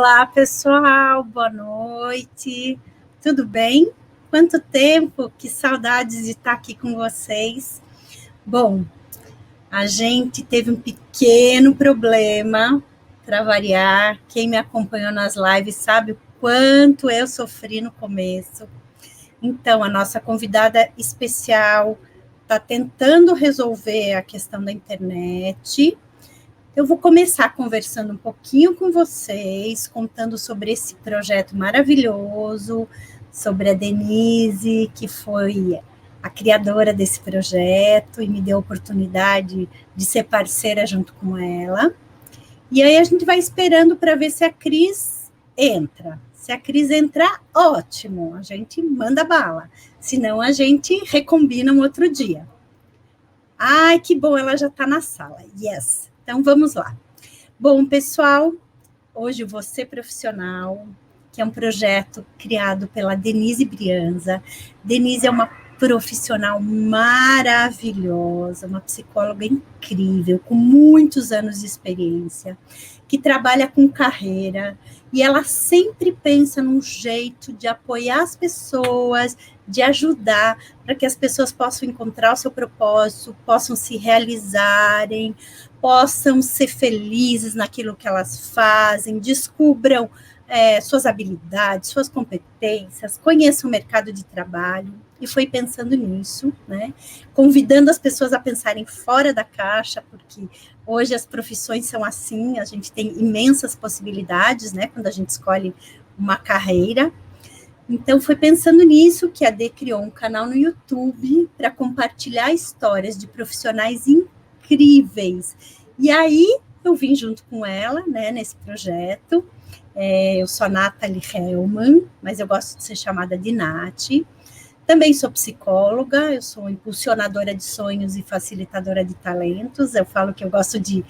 Olá, pessoal, boa noite. Tudo bem? Quanto tempo, que saudades de estar aqui com vocês. Bom, a gente teve um pequeno problema, para variar. Quem me acompanhou nas lives sabe o quanto eu sofri no começo. Então, a nossa convidada especial está tentando resolver a questão da internet. Eu vou começar conversando um pouquinho com vocês, contando sobre esse projeto maravilhoso, sobre a Denise, que foi a criadora desse projeto e me deu a oportunidade de ser parceira junto com ela. E aí a gente vai esperando para ver se a Cris entra. Se a Cris entrar, ótimo, a gente manda bala. Senão a gente recombina um outro dia. Ai, que bom, ela já está na sala. Yes. Então, vamos lá. Bom, pessoal, hoje o Você Profissional, que é um projeto criado pela Denise Brianza. Denise é uma profissional maravilhosa, uma psicóloga incrível, com muitos anos de experiência, que trabalha com carreira, e ela sempre pensa num jeito de apoiar as pessoas, de ajudar, para que as pessoas possam encontrar o seu propósito, possam se realizarem, possam ser felizes naquilo que elas fazem, descubram suas habilidades, suas competências, conheçam o mercado de trabalho. E foi pensando nisso, né? Convidando as pessoas a pensarem fora da caixa, porque hoje as profissões são assim, a gente tem imensas possibilidades, né? Quando a gente escolhe uma carreira. Então, foi pensando nisso que a Dê criou um canal no YouTube para compartilhar histórias de profissionais incríveis. E aí, eu vim junto com ela, né, nesse projeto. Eu sou a Nathalie Hellman, mas eu gosto de ser chamada de Nath. Também sou psicóloga, eu sou impulsionadora de sonhos e facilitadora de talentos. Eu falo que eu gosto de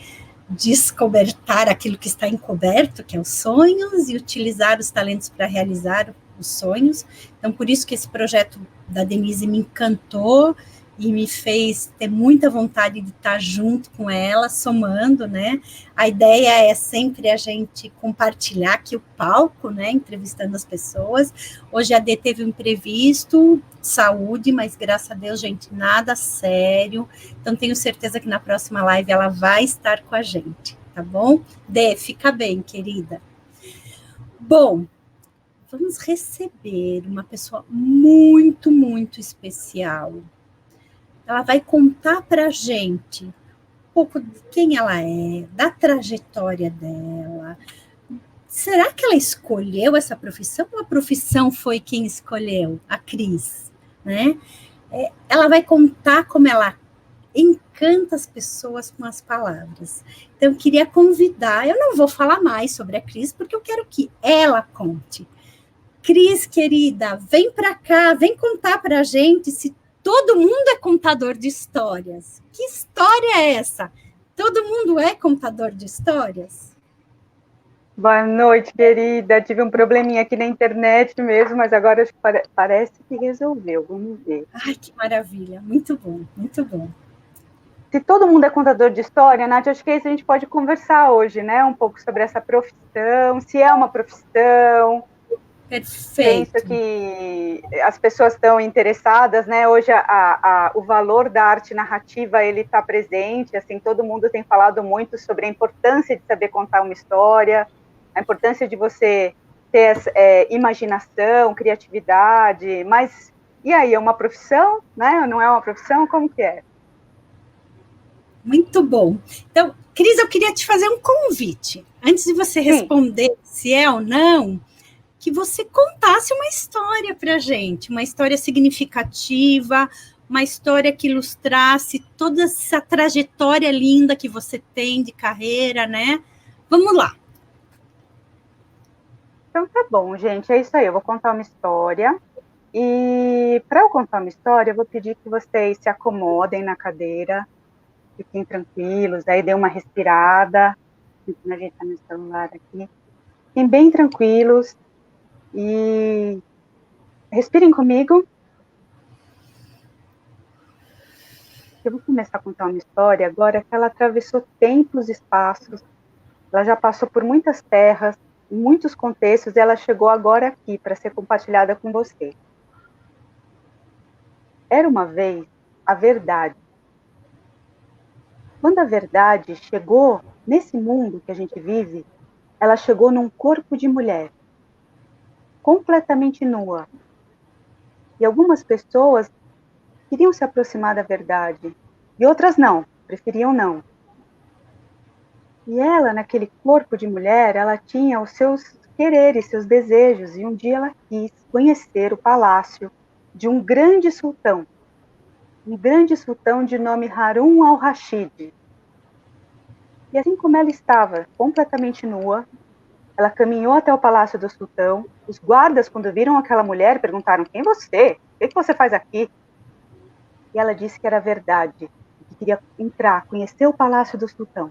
descobertar aquilo que está encoberto, que é os sonhos, e utilizar os talentos para realizar os sonhos. Então, por isso que esse projeto da Denise me encantou e me fez ter muita vontade de estar junto com ela, somando, né? A ideia é sempre a gente compartilhar aqui o palco, né? Entrevistando as pessoas. Hoje a Dê teve um imprevisto, saúde, mas graças a Deus, gente, nada sério. Então, tenho certeza que na próxima live ela vai estar com a gente, tá bom? Dê, fica bem, querida. Bom, vamos receber uma pessoa muito, muito especial. Ela vai contar para a gente um pouco de quem ela é, da trajetória dela. Será que ela escolheu essa profissão ou a profissão foi quem escolheu? A Cris, né? Ela vai contar como ela encanta as pessoas com as palavras. Então, eu queria convidar, eu não vou falar mais sobre a Cris, porque eu quero que ela conte. Cris, querida, vem para cá, vem contar para a gente se todo mundo é contador de histórias. Que história é essa? Todo mundo é contador de histórias? Boa noite, querida. Tive um probleminha aqui na internet mesmo, mas agora parece que resolveu. Vamos ver. Ai, que maravilha. Muito bom, muito bom. Se todo mundo é contador de história, Nath, acho que é isso que a gente pode conversar hoje, né? Um pouco sobre essa profissão, se é uma profissão. Perfeito. Penso que as pessoas estão interessadas, né? Hoje o valor da arte narrativa ele está presente. Assim, todo mundo tem falado muito sobre a importância de saber contar uma história, a importância de você ter imaginação, criatividade. Mas e aí, é uma profissão, né? Não é uma profissão? Como que é? Muito bom. Então, Cris, eu queria te fazer um convite. Antes de você responder se é ou não, que você contasse uma história para a gente, uma história significativa, uma história que ilustrasse toda essa trajetória linda que você tem de carreira, né? Vamos lá. Então tá bom, gente, é isso aí. Eu vou contar uma história. E para eu contar uma história, eu vou pedir que vocês se acomodem na cadeira, fiquem tranquilos, aí dê uma respirada, tentando ajeitar meu celular aqui, fiquem bem tranquilos e respirem comigo. Eu vou começar a contar uma história agora que ela atravessou tempos e espaços, ela já passou por muitas terras, em muitos contextos, ela chegou agora aqui para ser compartilhada com você. Era uma vez a verdade. Quando a verdade chegou nesse mundo que a gente vive, ela chegou num corpo de mulher, completamente nua. E algumas pessoas queriam se aproximar da verdade, e outras não, preferiam não. E ela, naquele corpo de mulher, ela tinha os seus quereres, seus desejos, e um dia ela quis conhecer o palácio de um grande sultão de nome Harun al-Rashid. E assim como ela estava completamente nua, ela caminhou até o palácio do sultão. Os guardas, quando viram aquela mulher, perguntaram: quem é você? O que você faz aqui? E ela disse que era verdade, que queria entrar, conhecer o palácio do sultão.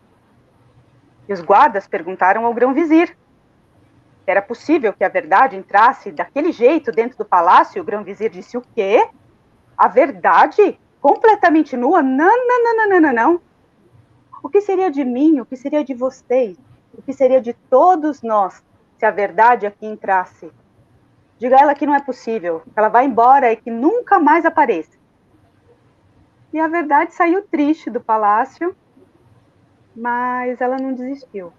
E os guardas perguntaram ao grão-vizir se era possível que a verdade entrasse daquele jeito dentro do palácio. O grão-vizir disse: o quê? A verdade? Completamente nua? Não, não, não, não, não, não, não. O que seria de mim? O que seria de vocês? O que seria de todos nós se a verdade aqui entrasse? Diga a ela que não é possível, que ela vai embora e que nunca mais apareça. E a verdade saiu triste do palácio, mas ela não desistiu.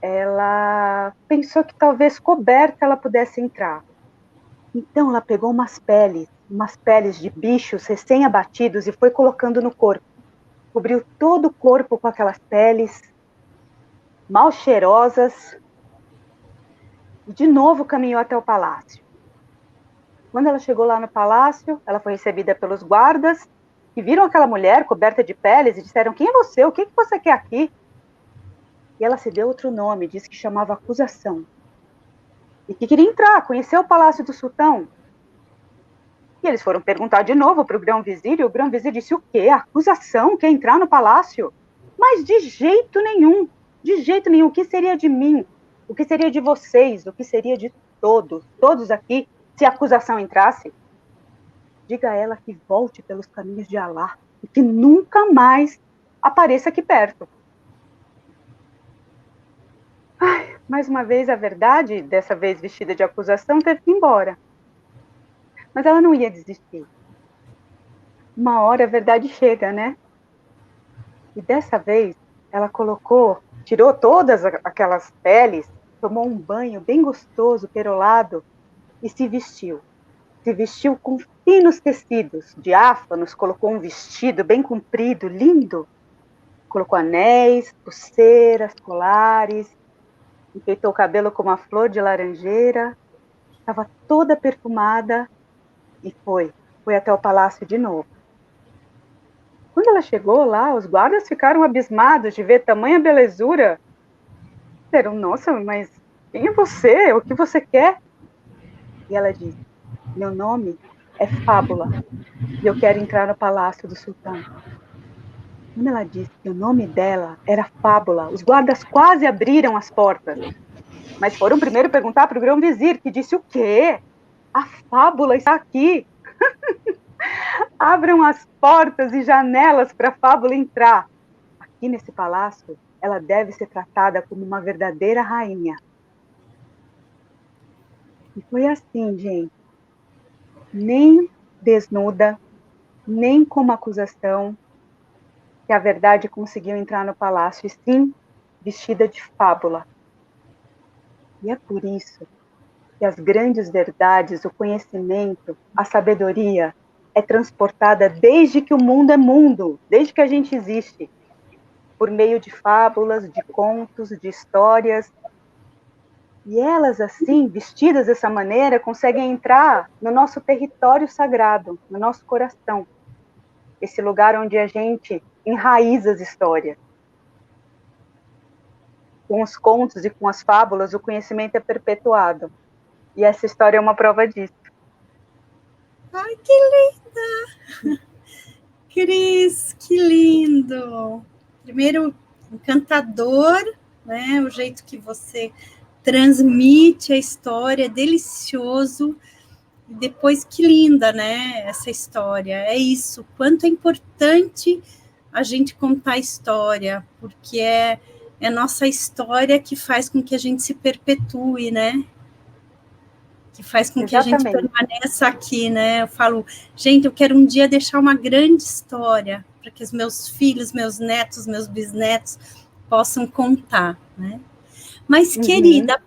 Ela pensou que talvez coberta ela pudesse entrar. Então ela pegou umas peles de bichos recém-abatidos e foi colocando no corpo. Cobriu todo o corpo com aquelas peles, mal cheirosas, e de novo caminhou até o palácio. Quando ela chegou lá no palácio, ela foi recebida pelos guardas, que viram aquela mulher coberta de peles e disseram: quem é você? O que você quer aqui? E ela se deu outro nome, disse que chamava Acusação. E que queria entrar, conhecer o palácio do sultão. E eles foram perguntar de novo para o grão-vizir, e o grão-vizir disse: o quê? Acusação? Quer entrar no palácio? Mas de jeito nenhum, de jeito nenhum. O que seria de mim? O que seria de vocês? O que seria de todos aqui, se a acusação entrasse? Diga a ela que volte pelos caminhos de Alá e que nunca mais apareça aqui perto. Ai, mais uma vez a verdade, dessa vez vestida de acusação, teve que ir embora. Mas ela não ia desistir. Uma hora a verdade chega, né? E dessa vez ela tirou todas aquelas peles, tomou um banho bem gostoso, perolado, e se vestiu. Se vestiu com finos tecidos, diáfanos, colocou um vestido bem comprido, lindo. Colocou anéis, pulseiras, colares, enfeitou o cabelo com uma flor de laranjeira, estava toda perfumada e foi até o palácio de novo. Quando ela chegou lá, os guardas ficaram abismados de ver tamanha belezura. Disseram: nossa, mas quem é você? O que você quer? E ela disse: meu nome é Fábula e eu quero entrar no palácio do sultão. Quando ela disse que o nome dela era Fábula, os guardas quase abriram as portas. Mas foram primeiro perguntar para o grão-vizir, que disse: o quê? A Fábula está aqui. Abram as portas e janelas para a Fábula entrar. Aqui nesse palácio, ela deve ser tratada como uma verdadeira rainha. E foi assim, gente. Nem desnuda, nem como acusação, que a verdade conseguiu entrar no palácio, e sim vestida de Fábula. E é por isso que as grandes verdades, o conhecimento, a sabedoria é transportada desde que o mundo é mundo, desde que a gente existe, por meio de fábulas, de contos, de histórias. E elas, assim, vestidas dessa maneira, conseguem entrar no nosso território sagrado, no nosso coração. Esse lugar onde a gente enraiza as histórias. Com os contos e com as fábulas, o conhecimento é perpetuado. E essa história é uma prova disso. Ai, que linda! Cris, que lindo! Primeiro, encantador, né? O jeito que você transmite a história, é delicioso. E depois, que linda, né? Essa história. É isso, quanto é importante a gente contar a história, porque é a nossa história que faz com que a gente se perpetue, né? Que faz com que a gente permaneça aqui, né? Eu falo, gente, eu quero um dia deixar uma grande história para que os meus filhos, meus netos, meus bisnetos possam contar, né? Mas, querida,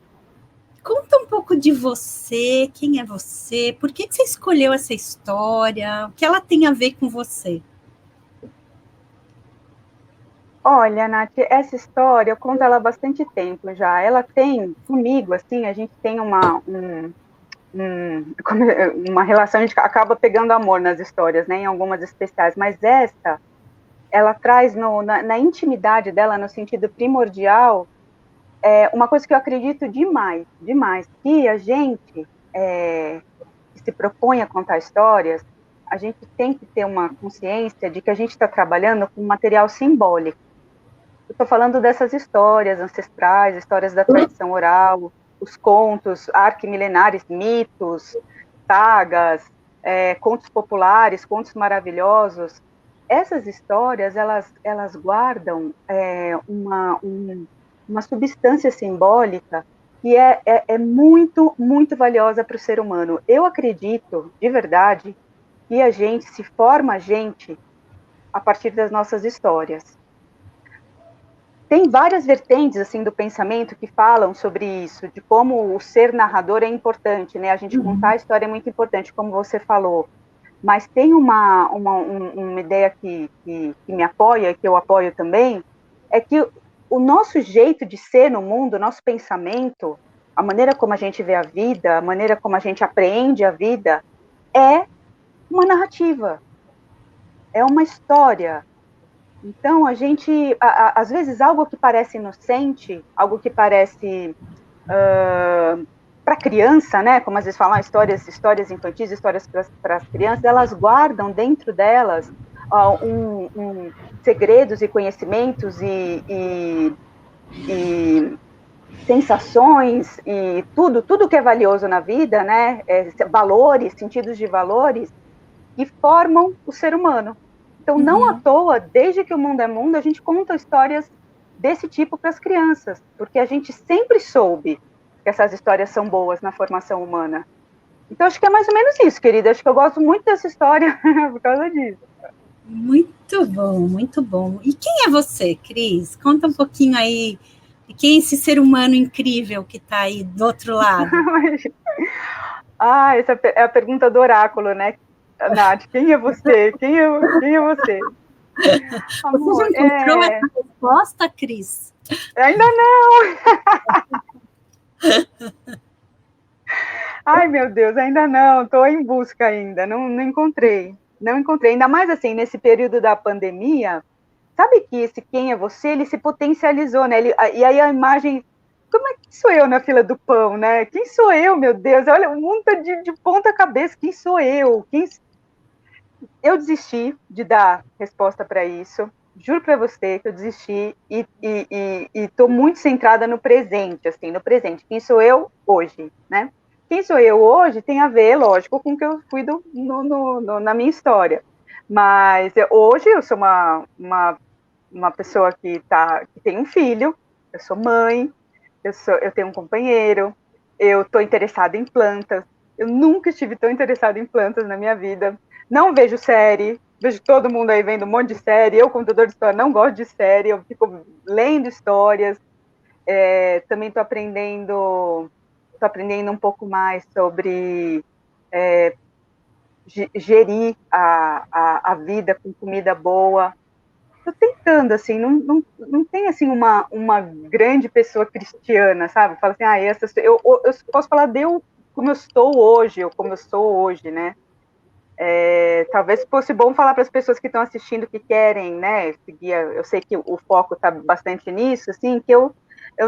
conta um pouco de você, quem é você, por que você escolheu essa história, o que ela tem a ver com você? Olha, Nath, essa história eu conto ela há bastante tempo já. Ela tem, comigo, assim, a gente tem uma relação, a gente acaba pegando amor nas histórias, né, em algumas especiais, mas essa, ela traz na intimidade dela, no sentido primordial, uma coisa que eu acredito demais, que a gente que se propõe a contar histórias, a gente tem que ter uma consciência de que a gente está trabalhando com material simbólico. Eu estou falando dessas histórias ancestrais, histórias da tradição oral, os contos arquimilenares, mitos, sagas, contos populares, contos maravilhosos. Essas histórias, elas guardam uma substância simbólica que é muito, muito valiosa para o ser humano. Eu acredito, de verdade, que a gente se forma a gente a partir das nossas histórias. Tem várias vertentes assim do pensamento que falam sobre isso, de como o ser narrador é importante, né? A gente contar a história é muito importante, como você falou. Mas tem uma ideia que me apoia, que eu apoio também, é que o nosso jeito de ser no mundo, o nosso pensamento, a maneira como a gente vê a vida, a maneira como a gente apreende a vida, é uma narrativa, é uma história. Então, a gente, às vezes, algo que parece inocente, algo que parece para criança, né? Como às vezes falam, histórias infantis, histórias para as crianças, elas guardam dentro delas segredos e conhecimentos e sensações e tudo que é valioso na vida, né? Valores, sentidos de valores que formam o ser humano. Então, não à toa, desde que o mundo é mundo, a gente conta histórias desse tipo para as crianças, porque a gente sempre soube que essas histórias são boas na formação humana. Então, acho que é mais ou menos isso, querida. Acho que eu gosto muito dessa história por causa disso. Muito bom, muito bom. E quem é você, Cris? Conta um pouquinho aí de quem é esse ser humano incrível que está aí do outro lado. Essa é a pergunta do oráculo, né, Nath? Quem é você? Quem é você? Amor, você já encontrou essa resposta, Cris? Ainda não! Ai, meu Deus, ainda não, estou em busca ainda, não encontrei. Não encontrei, ainda mais assim, nesse período da pandemia, sabe que esse quem é você, ele se potencializou, né? E aí a imagem, como é que sou eu na fila do pão, né? Quem sou eu, meu Deus? Olha, o mundo tá de ponta cabeça, quem sou eu? Eu desisti de dar resposta para isso, juro para você que eu desisti e estou muito centrada no presente, assim, no presente. Quem sou eu hoje, né? Quem sou eu hoje tem a ver, lógico, com o que eu cuido na minha história. Mas hoje eu sou uma pessoa que tem um filho, eu sou mãe, eu tenho um companheiro, eu estou interessada em plantas. Eu nunca estive tão interessada em plantas na minha vida. Não vejo série, vejo todo mundo aí vendo um monte de série. Eu, contador de história, não gosto de série, eu fico lendo histórias. Também estou aprendendo um pouco mais sobre gerir a vida com comida boa. Estou tentando, assim, não tem, assim, uma grande pessoa cristiana, sabe? Fala assim, eu posso falar de eu como eu estou hoje, ou como eu sou hoje, né? Talvez fosse bom falar para as pessoas que estão assistindo, que querem, né, seguir, eu sei que o foco está bastante nisso, assim, que eu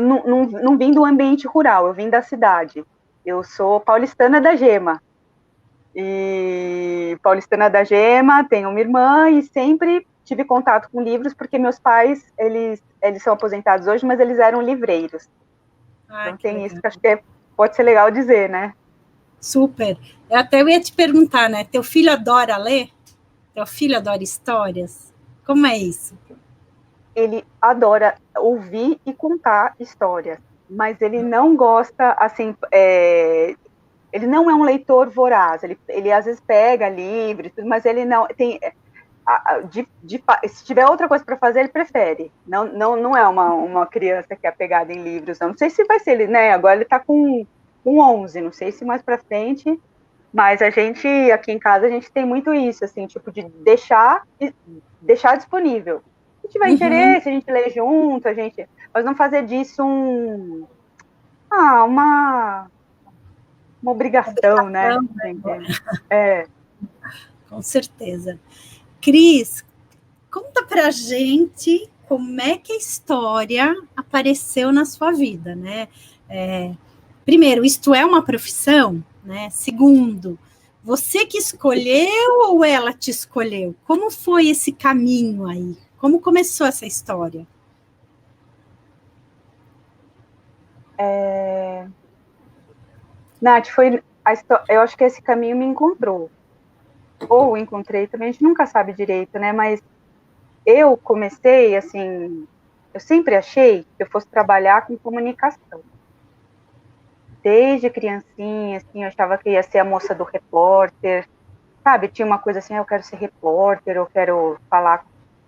não vim do ambiente rural, eu vim da cidade. Eu sou paulistana da Gema. E paulistana da Gema, tenho uma irmã e sempre tive contato com livros, porque meus pais, eles são aposentados hoje, mas eles eram livreiros. Então tem legal. Isso que acho que pode ser legal dizer, né? Super. Eu até ia te perguntar, né? Teu filho adora ler? Teu filho adora histórias? Como é isso? ele adora ouvir e contar histórias, mas ele não gosta, assim, ele não é um leitor voraz, ele às vezes pega livros, mas ele não tem, se tiver outra coisa para fazer, ele prefere. Não é uma criança que é apegada em livros, não sei se vai ser ele, né? Agora ele está com 11, não sei se mais para frente, mas a gente, aqui em casa, a gente tem muito isso, assim, tipo, de deixar disponível. Se tiver interesse, a gente lê junto, mas não fazer disso uma obrigação, né? É. Com certeza. Cris, conta pra gente como é que a história apareceu na sua vida, né? Primeiro, isto é uma profissão, né? Segundo, você que escolheu ou ela te escolheu? Como foi esse caminho aí? Como começou essa história? Nath, eu acho que esse caminho me encontrou. Ou encontrei também, a gente nunca sabe direito, né? Mas eu comecei, assim, eu sempre achei que eu fosse trabalhar com comunicação. Desde criancinha, assim, eu achava que ia ser a moça do repórter, sabe? Tinha uma coisa assim, eu quero ser repórter, eu quero falar.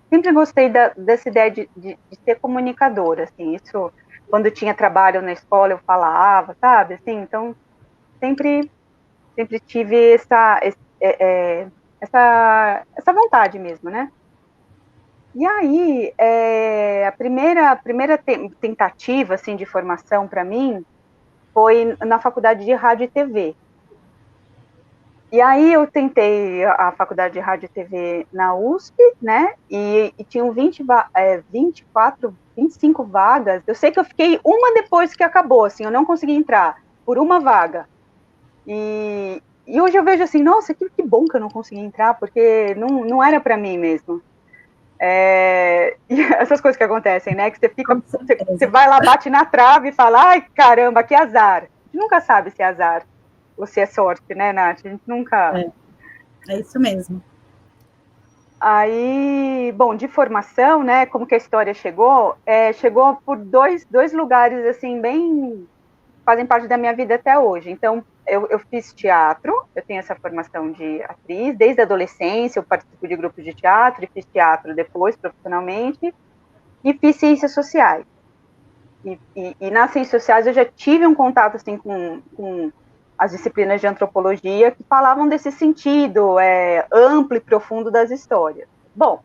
Sempre gostei dessa ideia de ser comunicadora, assim, isso, quando tinha trabalho na escola, eu falava, sabe? Assim, então, sempre tive essa vontade mesmo, né? E aí, a primeira tentativa, assim, de formação para mim foi na faculdade de rádio e TV. E aí eu tentei a faculdade de rádio e TV na USP, né? E tinham 24, 25 vagas. Eu sei que eu fiquei uma depois que acabou, assim, eu não consegui entrar por uma vaga. E hoje eu vejo assim, nossa, que bom que eu não consegui entrar, porque não era para mim mesmo. E essas coisas que acontecem, né? Que você vai lá, bate na trave e fala, ai, caramba, que azar. A gente nunca sabe se é azar ou se é sorte, né, Nath? A gente nunca... É isso mesmo. Aí, bom, de formação, né, como que a história chegou? Chegou por dois lugares, assim, bem... fazem parte da minha vida até hoje. Então, eu fiz teatro, eu tenho essa formação de atriz, desde a adolescência eu participo de grupos de teatro, e fiz teatro depois, profissionalmente, e fiz ciências sociais. E nas ciências sociais eu já tive um contato, assim, com as disciplinas de antropologia que falavam desse sentido amplo e profundo das histórias. Bom,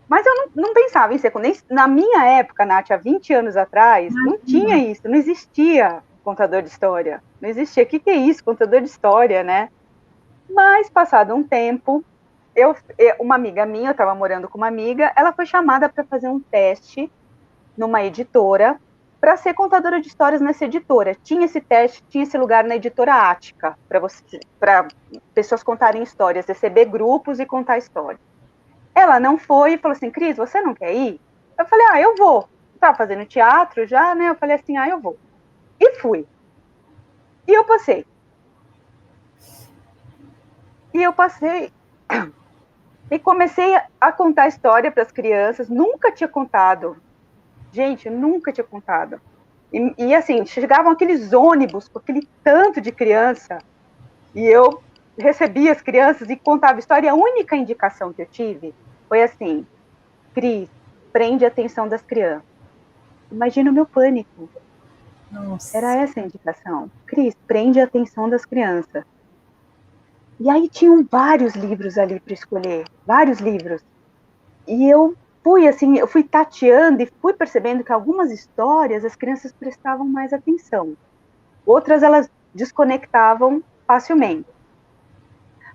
mas eu não pensava em ser... Na minha época, Nath, há 20 anos atrás, não tinha isso, não existia contador de história. Não existia. O que é isso, contador de história, né? Mas, passado um tempo, uma amiga minha, eu estava morando com uma amiga, ela foi chamada para fazer um teste numa editora para ser contadora de histórias nessa editora. Tinha esse teste, tinha esse lugar na editora Ática, para pessoas contarem histórias, receber grupos e contar histórias. Ela não foi e falou assim, Cris, você não quer ir? Eu falei, eu vou. Estava fazendo teatro já, né? Eu falei assim, eu vou. E fui. E eu passei. E comecei a contar história para as crianças. Nunca tinha contado. Gente, nunca tinha contado. E assim, chegavam aqueles ônibus com aquele tanto de criança. E eu recebia as crianças e contava história. E a única indicação que eu tive foi assim, Cris, prende a atenção das crianças. Imagina o meu pânico. Nossa. Era essa a indicação. Cris, prende a atenção das crianças. E aí tinham vários livros ali para escolher, vários livros. E eu fui tateando e fui percebendo que algumas histórias as crianças prestavam mais atenção. Outras elas desconectavam facilmente.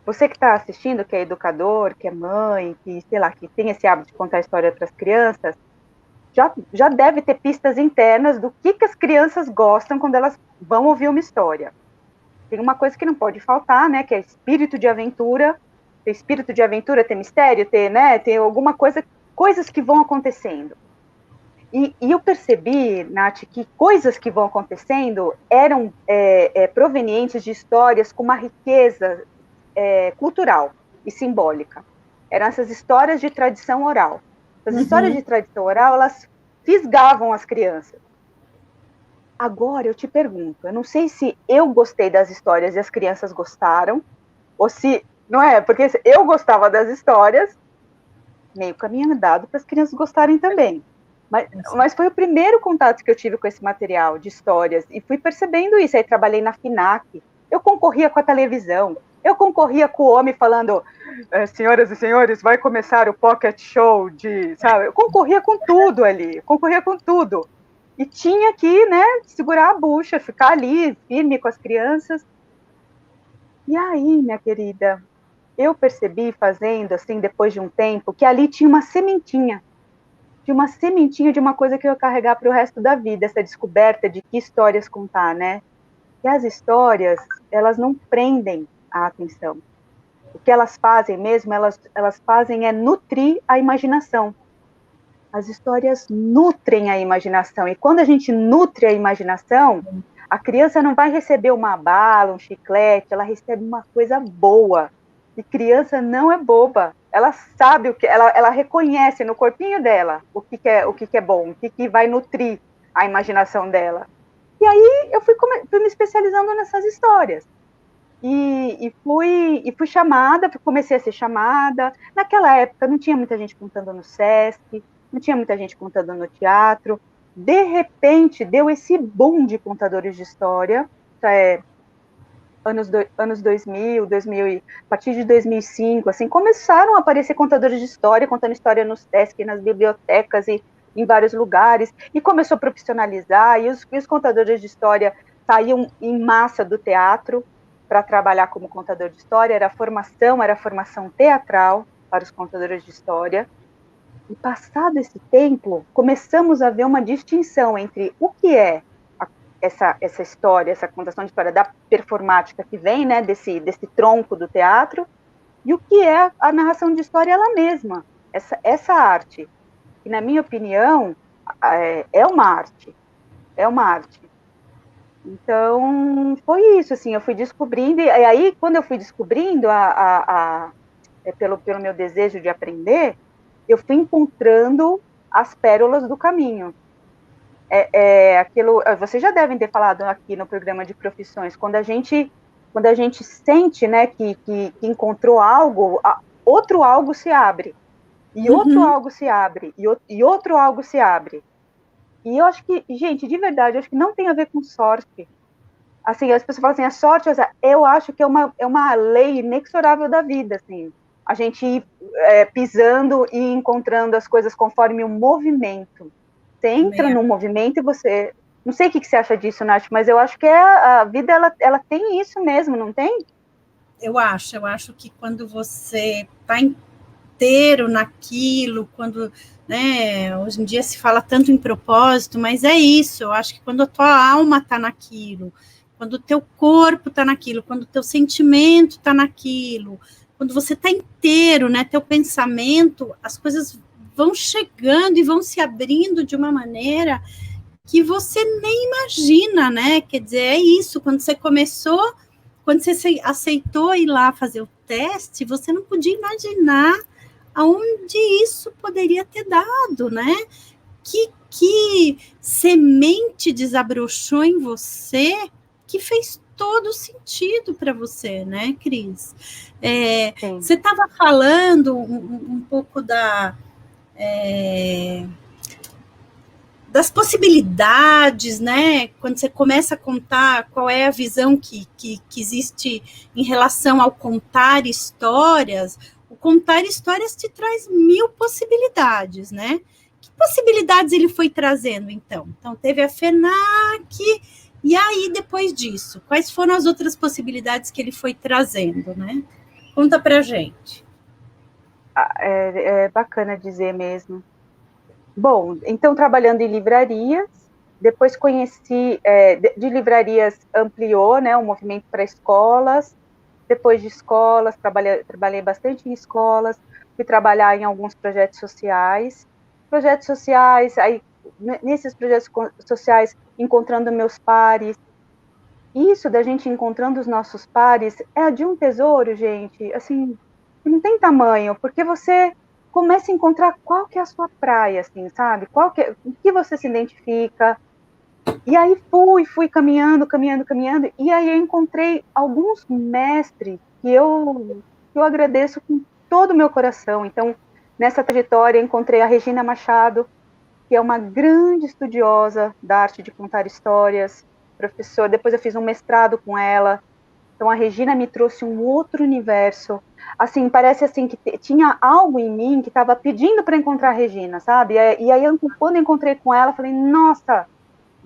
Você que está assistindo, que é educador, que é mãe, que, sei lá, que tem esse hábito de contar história para as crianças, já deve ter pistas internas do que as crianças gostam quando elas vão ouvir uma história. Tem uma coisa que não pode faltar, né, que é espírito de aventura. Tem espírito de aventura, tem mistério, tem alguma coisa, coisas que vão acontecendo. E eu percebi, Nath, que coisas que vão acontecendo eram provenientes de histórias com uma riqueza cultural e simbólica. Eram essas histórias de tradição oral. As histórias de tradição oral, elas fisgavam as crianças. Agora eu te pergunto, eu não sei se eu gostei das histórias e as crianças gostaram, ou se, não é? Porque eu gostava das histórias, meio caminho andado para as crianças gostarem também. Mas foi o primeiro contato que eu tive com esse material de histórias, e fui percebendo isso. Aí trabalhei na FINAC, eu concorria com a televisão, eu concorria com o homem falando, senhoras e senhores, vai começar o Pocket Show sabe? Eu concorria com tudo ali, concorria com tudo. E tinha que, né, segurar a bucha, ficar ali, firme com as crianças. E aí, minha querida, eu percebi fazendo, assim, depois de um tempo, que ali tinha uma sementinha de uma coisa que eu ia carregar para o resto da vida, essa descoberta de que histórias contar, né? E as histórias, elas não prendem a atenção. O que elas fazem mesmo, elas fazem é nutrir a imaginação. As histórias nutrem a imaginação, e quando a gente nutre a imaginação, a criança não vai receber uma bala, um chiclete, ela recebe uma coisa boa. E criança não é boba, ela sabe o que, ela reconhece no corpinho dela o que é bom, o que vai nutrir a imaginação dela. E aí eu fui me especializando nessas histórias. E fui chamada, comecei a ser chamada. Naquela época não tinha muita gente contando no Sesc, não tinha muita gente contando no teatro. De repente, deu esse boom de contadores de história, anos 2000, a partir de 2005, assim, começaram a aparecer contadores de história, contando história no Sesc, nas bibliotecas e em vários lugares, e começou a profissionalizar, e os contadores de história saíam em massa do teatro para trabalhar como contador de história, era formação teatral para os contadores de história. E passado esse tempo, começamos a ver uma distinção entre o que é essa história, essa contação de história da performática que vem, né, desse tronco do teatro, e o que é a narração de história ela mesma, essa arte, que na minha opinião é uma arte. Então, foi isso, assim, eu fui descobrindo, e aí, quando eu fui descobrindo, pelo meu desejo de aprender, eu fui encontrando as pérolas do caminho. Aquilo, vocês já devem ter falado aqui no programa de profissões, quando a gente sente, né, que encontrou algo, outro algo se abre, e outro algo se abre, e outro algo se abre. E eu acho que, gente, de verdade, eu acho que não tem a ver com sorte. Assim, as pessoas falam assim, a sorte, eu acho que é uma lei inexorável da vida, assim, a gente ir pisando e encontrando as coisas conforme o movimento. Você entra num movimento e você... Não sei o que você acha disso, Nath, mas eu acho que a vida, ela tem isso mesmo, não tem? Eu acho que quando você está inteiro naquilo, quando, né, hoje em dia se fala tanto em propósito, mas é isso, eu acho que quando a tua alma está naquilo, quando o teu corpo está naquilo, quando o teu sentimento está naquilo, quando você está inteiro, né, teu pensamento, as coisas vão chegando e vão se abrindo de uma maneira que você nem imagina, né? Quer dizer, é isso, quando você aceitou ir lá fazer o teste, você não podia imaginar aonde isso poderia ter dado, né? Que semente desabrochou em você que fez todo sentido para você, né, Cris? Você estava falando um pouco das possibilidades, né? Quando você começa a contar qual é a visão que existe em relação ao contar histórias, o contar histórias te traz 1000 possibilidades, né? Que possibilidades ele foi trazendo, então? Então, teve a FENAC, e aí, depois disso, quais foram as outras possibilidades que ele foi trazendo, né? Conta pra gente. É bacana dizer mesmo. Bom, então, trabalhando em livrarias, depois conheci, de livrarias ampliou, né, o movimento para escolas, depois de escolas, trabalhei bastante em escolas, fui trabalhar em alguns projetos sociais, aí, nesses projetos sociais, encontrando meus pares, isso da gente encontrando os nossos pares é de um tesouro, gente, assim, não tem tamanho, porque você comece a encontrar qual que é a sua praia, assim, sabe? O que você se identifica. E aí fui caminhando, e aí eu encontrei alguns mestres que eu agradeço com todo o meu coração. Então, nessa trajetória, encontrei a Regina Machado, que é uma grande estudiosa da arte de contar histórias, professora, depois eu fiz um mestrado com ela. Então a Regina me trouxe um outro universo. Assim, parece assim que tinha algo em mim que estava pedindo para encontrar a Regina, sabe? E aí quando eu encontrei com ela, falei: "Nossa,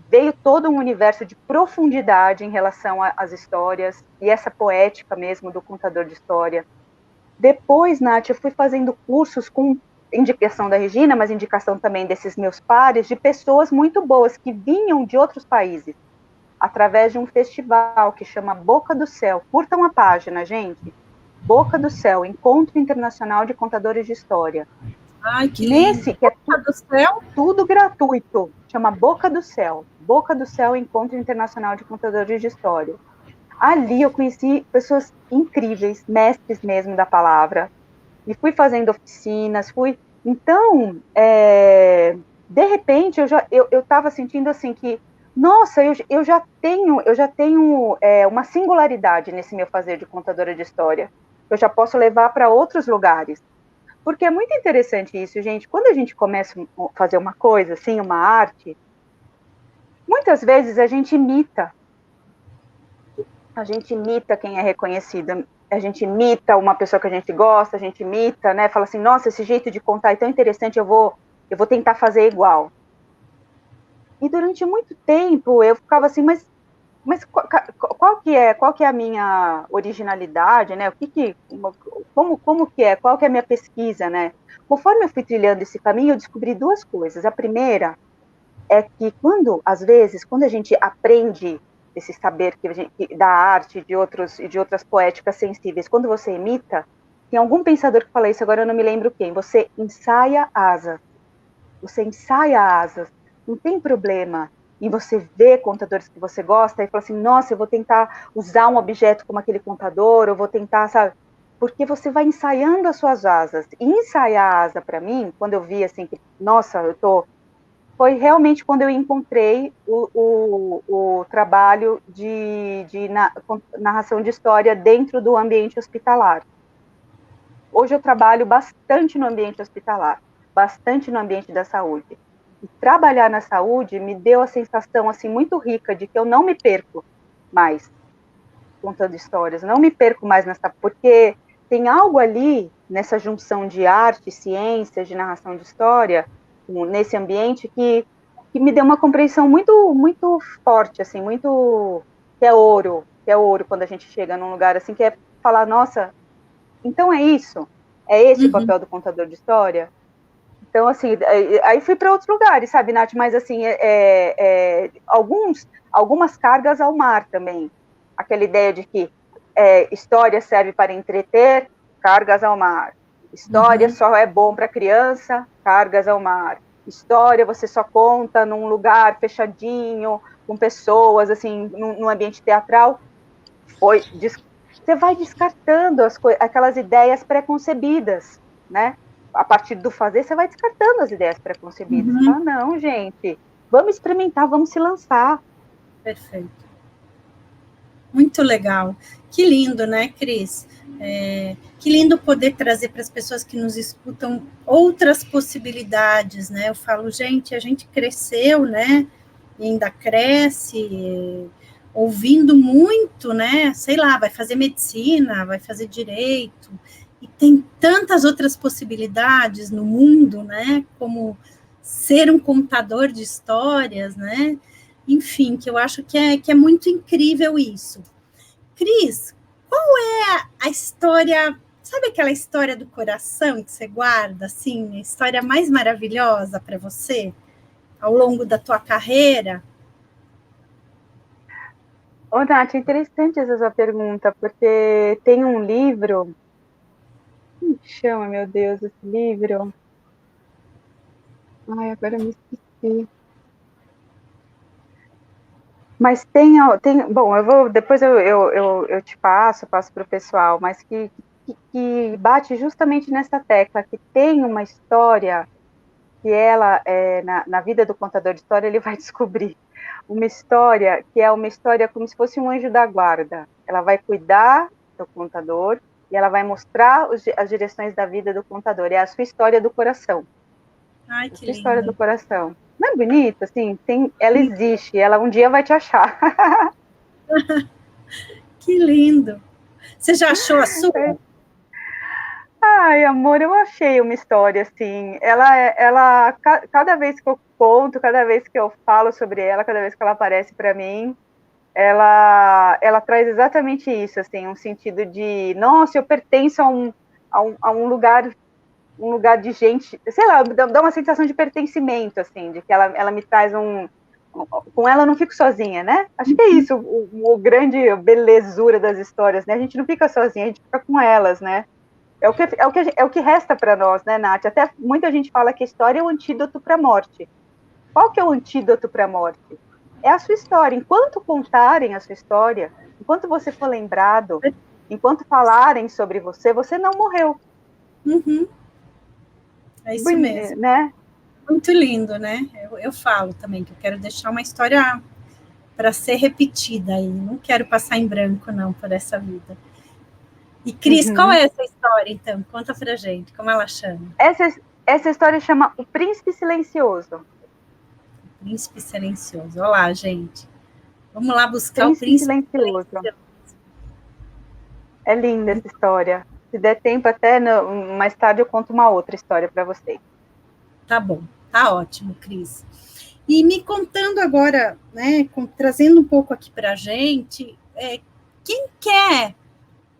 veio todo um universo de profundidade em relação às histórias e essa poética mesmo do contador de história". Depois, Nath, eu fui fazendo cursos com indicação da Regina, mas indicação também desses meus pares, de pessoas muito boas que vinham de outros países, através de um festival que chama Boca do Céu. Curtam a página, gente. Boca do Céu, Encontro Internacional de Contadores de História. Ai, que Nesse, lindo. que é Boca do Céu? tudo gratuito, chama Boca do Céu. Boca do Céu, Encontro Internacional de Contadores de História. Ali eu conheci pessoas incríveis, mestres mesmo da palavra, e fui fazendo oficinas, Então, de repente, eu estava sentindo assim que, nossa, eu já tenho uma singularidade nesse meu fazer de contadora de história. Eu já posso levar para outros lugares. Porque é muito interessante isso, gente. Quando a gente começa a fazer uma coisa, assim, uma arte, muitas vezes a gente imita. A gente imita quem é reconhecido, a gente imita uma pessoa que a gente gosta, a gente imita, né? Fala assim, nossa, esse jeito de contar é tão interessante, eu vou tentar fazer igual. E durante muito tempo eu ficava assim, mas qual que é a minha originalidade, né? Como que é? Qual que é a minha pesquisa, né? Conforme eu fui trilhando esse caminho, eu descobri duas coisas. A primeira é que às vezes, quando a gente aprende esse saber da arte e de outras poéticas sensíveis, quando você imita, tem algum pensador que fala isso, agora eu não me lembro quem, você ensaia asas, não tem problema em você ver contadores que você gosta e falar assim, nossa, eu vou tentar usar um objeto como aquele contador, eu vou tentar, sabe, porque você vai ensaiando as suas asas, e ensaiar a asa para mim, quando eu vi assim, que, nossa, foi realmente quando eu encontrei o trabalho de narração de história dentro do ambiente hospitalar. Hoje eu trabalho bastante no ambiente hospitalar, bastante no ambiente da saúde. E trabalhar na saúde me deu a sensação assim muito rica de que eu não me perco mais contando histórias, não me perco mais porque tem algo ali nessa junção de arte, ciência, de narração de história, nesse ambiente que me deu uma compreensão muito forte, assim, muito que é ouro quando a gente chega num lugar assim que é falar, nossa, então é esse o papel do contador de história. Então, assim, aí fui para outros lugares, sabe, Nath? Mas, assim, algumas cargas ao mar também. Aquela ideia de que história serve para entreter, cargas ao mar. História só é bom para criança, cargas ao mar. História você só conta num lugar fechadinho, com pessoas, assim, num ambiente teatral. Você vai descartando aquelas ideias preconcebidas, né? A partir do fazer, você vai descartando as ideias preconcebidas. Você fala, não, gente, vamos experimentar, vamos se lançar. Perfeito. Muito legal. Que lindo, né, Cris? Que lindo poder trazer para as pessoas que nos escutam outras possibilidades, né? Eu falo, gente, a gente cresceu, né? E ainda cresce, ouvindo muito, né? Sei lá, vai fazer medicina, vai fazer direito, e tem tantas outras possibilidades no mundo, né? Como ser um contador de histórias, né? Enfim, que eu acho que é muito incrível isso. Cris, qual é a história, sabe aquela história do coração que você guarda, assim, a história mais maravilhosa para você ao longo da tua carreira? Ô, Nath, é interessante essa sua pergunta, porque tem um livro, como chama, meu Deus, esse livro? Ai, agora eu me esqueci. Mas bom, depois eu te passo para o pessoal, mas que que bate justamente nessa tecla, que tem uma história que ela, na vida do contador de história, ele vai descobrir uma história que é uma história como se fosse um anjo da guarda. Ela vai cuidar do contador e ela vai mostrar as direções da vida do contador. É a sua história do coração. Ai, A que sua história do lindo. coração. Não é bonito? Assim, ela existe, ela um dia vai te achar. Que lindo. Você já achou a sua? Ai, amor, eu achei uma história assim. Cada vez que eu conto, cada vez que eu falo sobre ela, cada vez que ela aparece para mim, ela traz exatamente isso, assim, um sentido de, nossa, eu pertenço a um lugar de gente, sei lá, dá uma sensação de pertencimento, assim, de que ela me traz com ela eu não fico sozinha, né? Acho que é isso, o grande belezura das histórias, né? A gente não fica sozinha, a gente fica com elas, né? É o que resta para nós, né, Nath? Até muita gente fala que a história é o antídoto para a morte. Qual que é o antídoto para a morte? É a sua história. Enquanto contarem a sua história, enquanto você for lembrado, enquanto falarem sobre você, você não morreu. Uhum, é isso mesmo. Né? Muito lindo, né? Eu falo também que eu quero deixar uma história para ser repetida aí. Não quero passar em branco, não, por essa vida. E, Cris, qual Uhum. é essa história, então? Conta pra gente, como ela chama? Essa história chama O Príncipe Silencioso. Príncipe Silencioso. Olá, gente. Vamos lá buscar o Príncipe Príncipe Silencioso. Silencioso. É linda essa história. Se der tempo, até mais tarde eu conto uma outra história para vocês. Tá bom, tá ótimo, Cris. E me contando agora, né, trazendo um pouco aqui para a gente, quem quer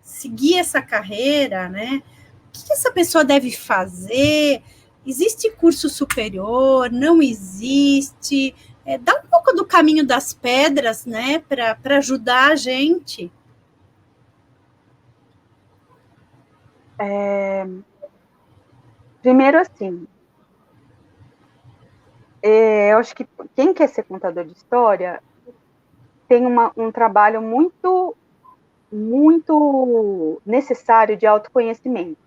seguir essa carreira, né? O que essa pessoa deve fazer? Existe curso superior? Não existe? Dá um pouco do caminho das pedras, né, para ajudar a gente. Primeiro, assim, eu acho que quem quer ser contador de história tem um trabalho muito, muito necessário de autoconhecimento.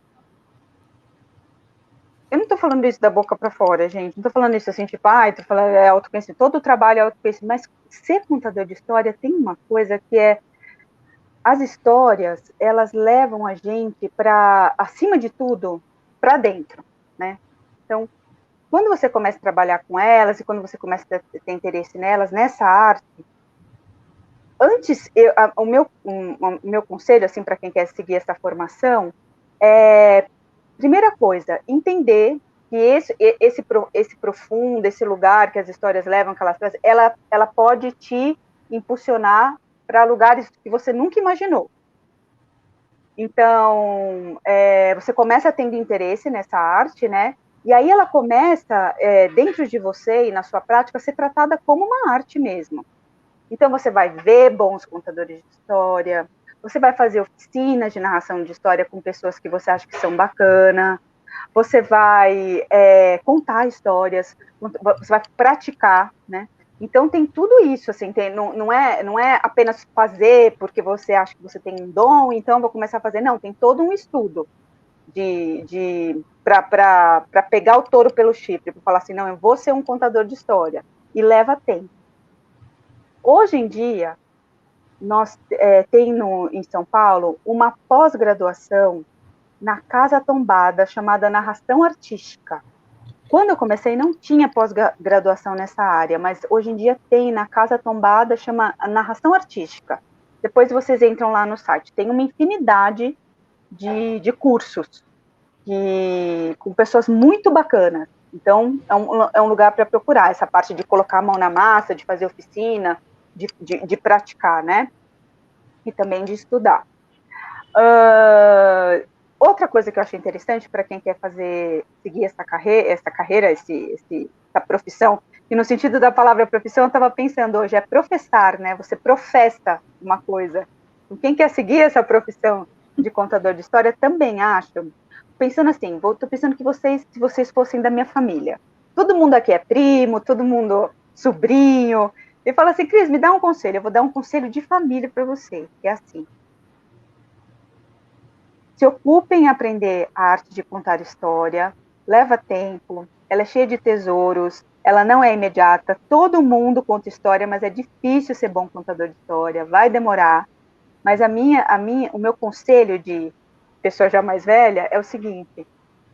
Eu não estou falando isso da boca para fora, gente. Não estou falando isso assim, tipo, estou falando autoconhecimento. Todo o trabalho é autoconhecimento. Mas ser contador de história tem uma coisa que é as histórias, elas levam a gente para, acima de tudo, para dentro, né? Então, quando você começa a trabalhar com elas e quando você começa a ter interesse nelas, nessa arte, antes, o meu conselho, assim, para quem quer seguir essa formação, primeira coisa, entender que esse profundo, esse lugar que as histórias levam, que elas trazem, ela pode te impulsionar para lugares que você nunca imaginou. Então, você começa tendo interesse nessa arte, né? E aí ela começa, dentro de você e na sua prática, a ser tratada como uma arte mesmo. Então, você vai ver bons contadores de história, você vai fazer oficinas de narração de história com pessoas que você acha que são bacanas, você vai contar histórias, você vai praticar, né? Então, tem tudo isso, assim, não é apenas fazer porque você acha que você tem um dom, então vou começar a fazer. Não, tem todo um estudo para pegar o touro pelo chifre, para falar assim, não, eu vou ser um contador de história. E leva tempo. Hoje em dia, nós em São Paulo uma pós-graduação na Casa Tombada chamada Narração Artística. Quando eu comecei não tinha pós-graduação nessa área, mas hoje em dia tem na Casa Tombada, chama Narração Artística. Depois vocês entram lá no site, tem uma infinidade de cursos com pessoas muito bacanas. Então, é um lugar para procurar, essa parte de colocar a mão na massa, de fazer oficina, de praticar, né? E também de estudar. Outra coisa que eu achei interessante para quem quer seguir essa carreira, essa profissão, e no sentido da palavra profissão, eu estava pensando hoje, é professar, né? Você professa uma coisa. Então, quem quer seguir essa profissão de contador de história também acho, pensando assim, estou pensando que se vocês fossem da minha família, todo mundo aqui é primo, todo mundo sobrinho, e fala assim, Cris, me dá um conselho, eu vou dar um conselho de família para você, que é assim, se ocupem em aprender a arte de contar história, leva tempo, ela é cheia de tesouros, ela não é imediata, todo mundo conta história, mas é difícil ser bom contador de história, vai demorar, mas o meu conselho de pessoa já mais velha é o seguinte,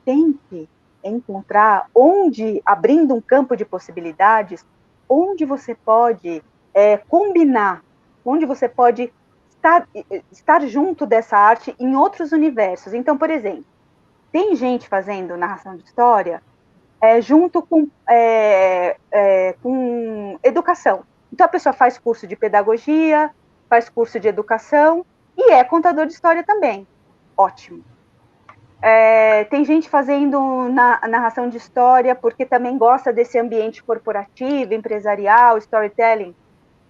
tente encontrar abrindo um campo de possibilidades, onde você pode combinar, onde você pode estar junto dessa arte em outros universos. Então, por exemplo, tem gente fazendo narração de história junto com educação. Então, a pessoa faz curso de pedagogia, faz curso de educação e é contador de história também. Ótimo. Tem gente fazendo narração de história porque também gosta desse ambiente corporativo, empresarial, storytelling.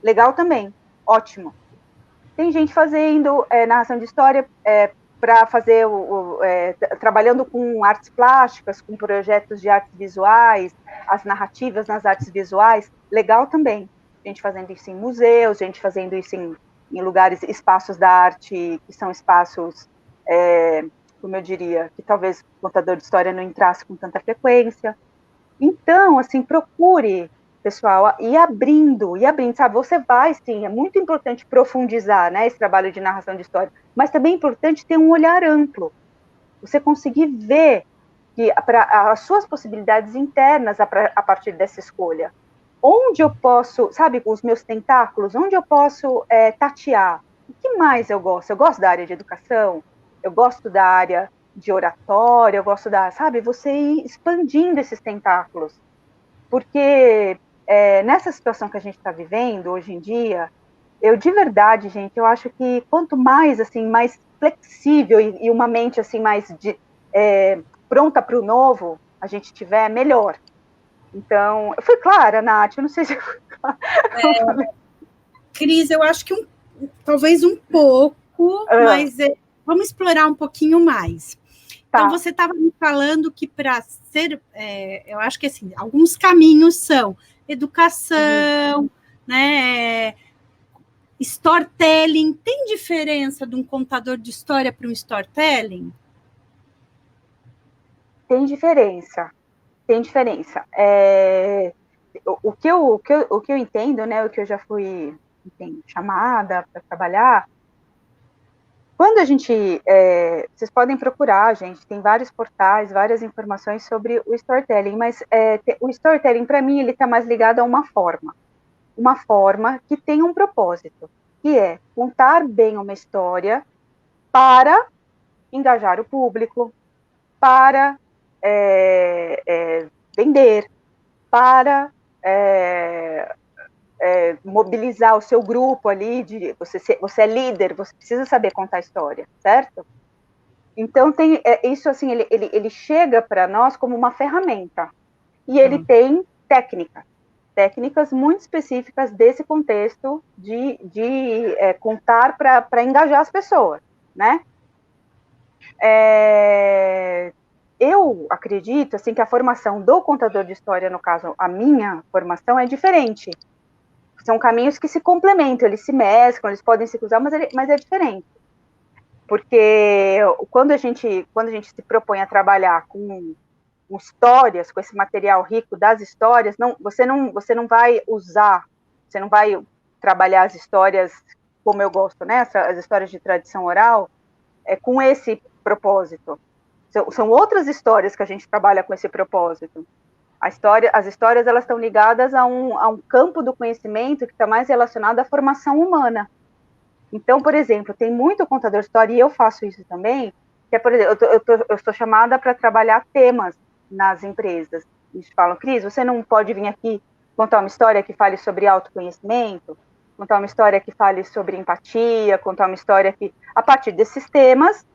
Legal também, ótimo. Tem gente fazendo narração de história para fazer, trabalhando com artes plásticas, com projetos de artes visuais, as narrativas nas artes visuais, legal também. Gente fazendo isso em museus, gente fazendo isso em lugares, espaços da arte, que são espaços, como eu diria, que talvez o contador de história não entrasse com tanta frequência. Então, assim, procure, pessoal, ir abrindo, sabe? Você vai, sim, é muito importante profundizar, né, esse trabalho de narração de história, mas também é importante ter um olhar amplo, você conseguir ver as suas possibilidades internas a partir dessa escolha. Onde eu posso, sabe, os meus tentáculos, onde eu posso tatear? O que mais eu gosto? Eu gosto da área de educação, eu gosto da área de oratória, eu gosto sabe, você ir expandindo esses tentáculos. Porque nessa situação que a gente está vivendo hoje em dia, eu de verdade, gente, eu acho que quanto mais, assim, mais flexível e uma mente, assim, mais pronta para o novo a gente tiver, melhor. Então, eu fui clara, Nath, eu não sei se eu fui clara. Cris, eu acho que talvez um pouco, mas vamos explorar um pouquinho mais. Então, você estava me falando que para ser, eu acho que assim, alguns caminhos são educação, né? Storytelling. Tem diferença de um contador de história para um storytelling? Tem diferença. Tem diferença. O que eu entendo, né? O que eu já fui chamada para trabalhar. Quando a gente, vocês podem procurar, gente, tem vários portais, várias informações sobre o storytelling, mas o storytelling, para mim, ele está mais ligado a uma forma que tem um propósito, que é contar bem uma história para engajar o público, para vender, para mobilizar o seu grupo ali, você é líder, você precisa saber contar história, certo? Então, isso assim, ele chega para nós como uma ferramenta, e ele tem técnicas muito específicas desse contexto de contar para engajar as pessoas, né? Eu acredito assim, que a formação do contador de história, no caso, a minha formação é diferente. São caminhos que se complementam, eles se mesclam, eles podem se cruzar, mas é diferente. Porque quando a gente se propõe a trabalhar com histórias, com esse material rico das histórias, você não vai usar, você não vai trabalhar as histórias como eu gosto, né? As histórias de tradição oral, com esse propósito. São outras histórias que a gente trabalha com esse propósito. As histórias elas estão ligadas a um campo do conhecimento que está mais relacionado à formação humana. Então, por exemplo, tem muito contador de história, e eu faço isso também, que é, por exemplo, eu estou chamada para trabalhar temas nas empresas. Eles falam, Cris, você não pode vir aqui contar uma história que fale sobre autoconhecimento, contar uma história que fale sobre empatia, contar uma história que, a partir desses temas,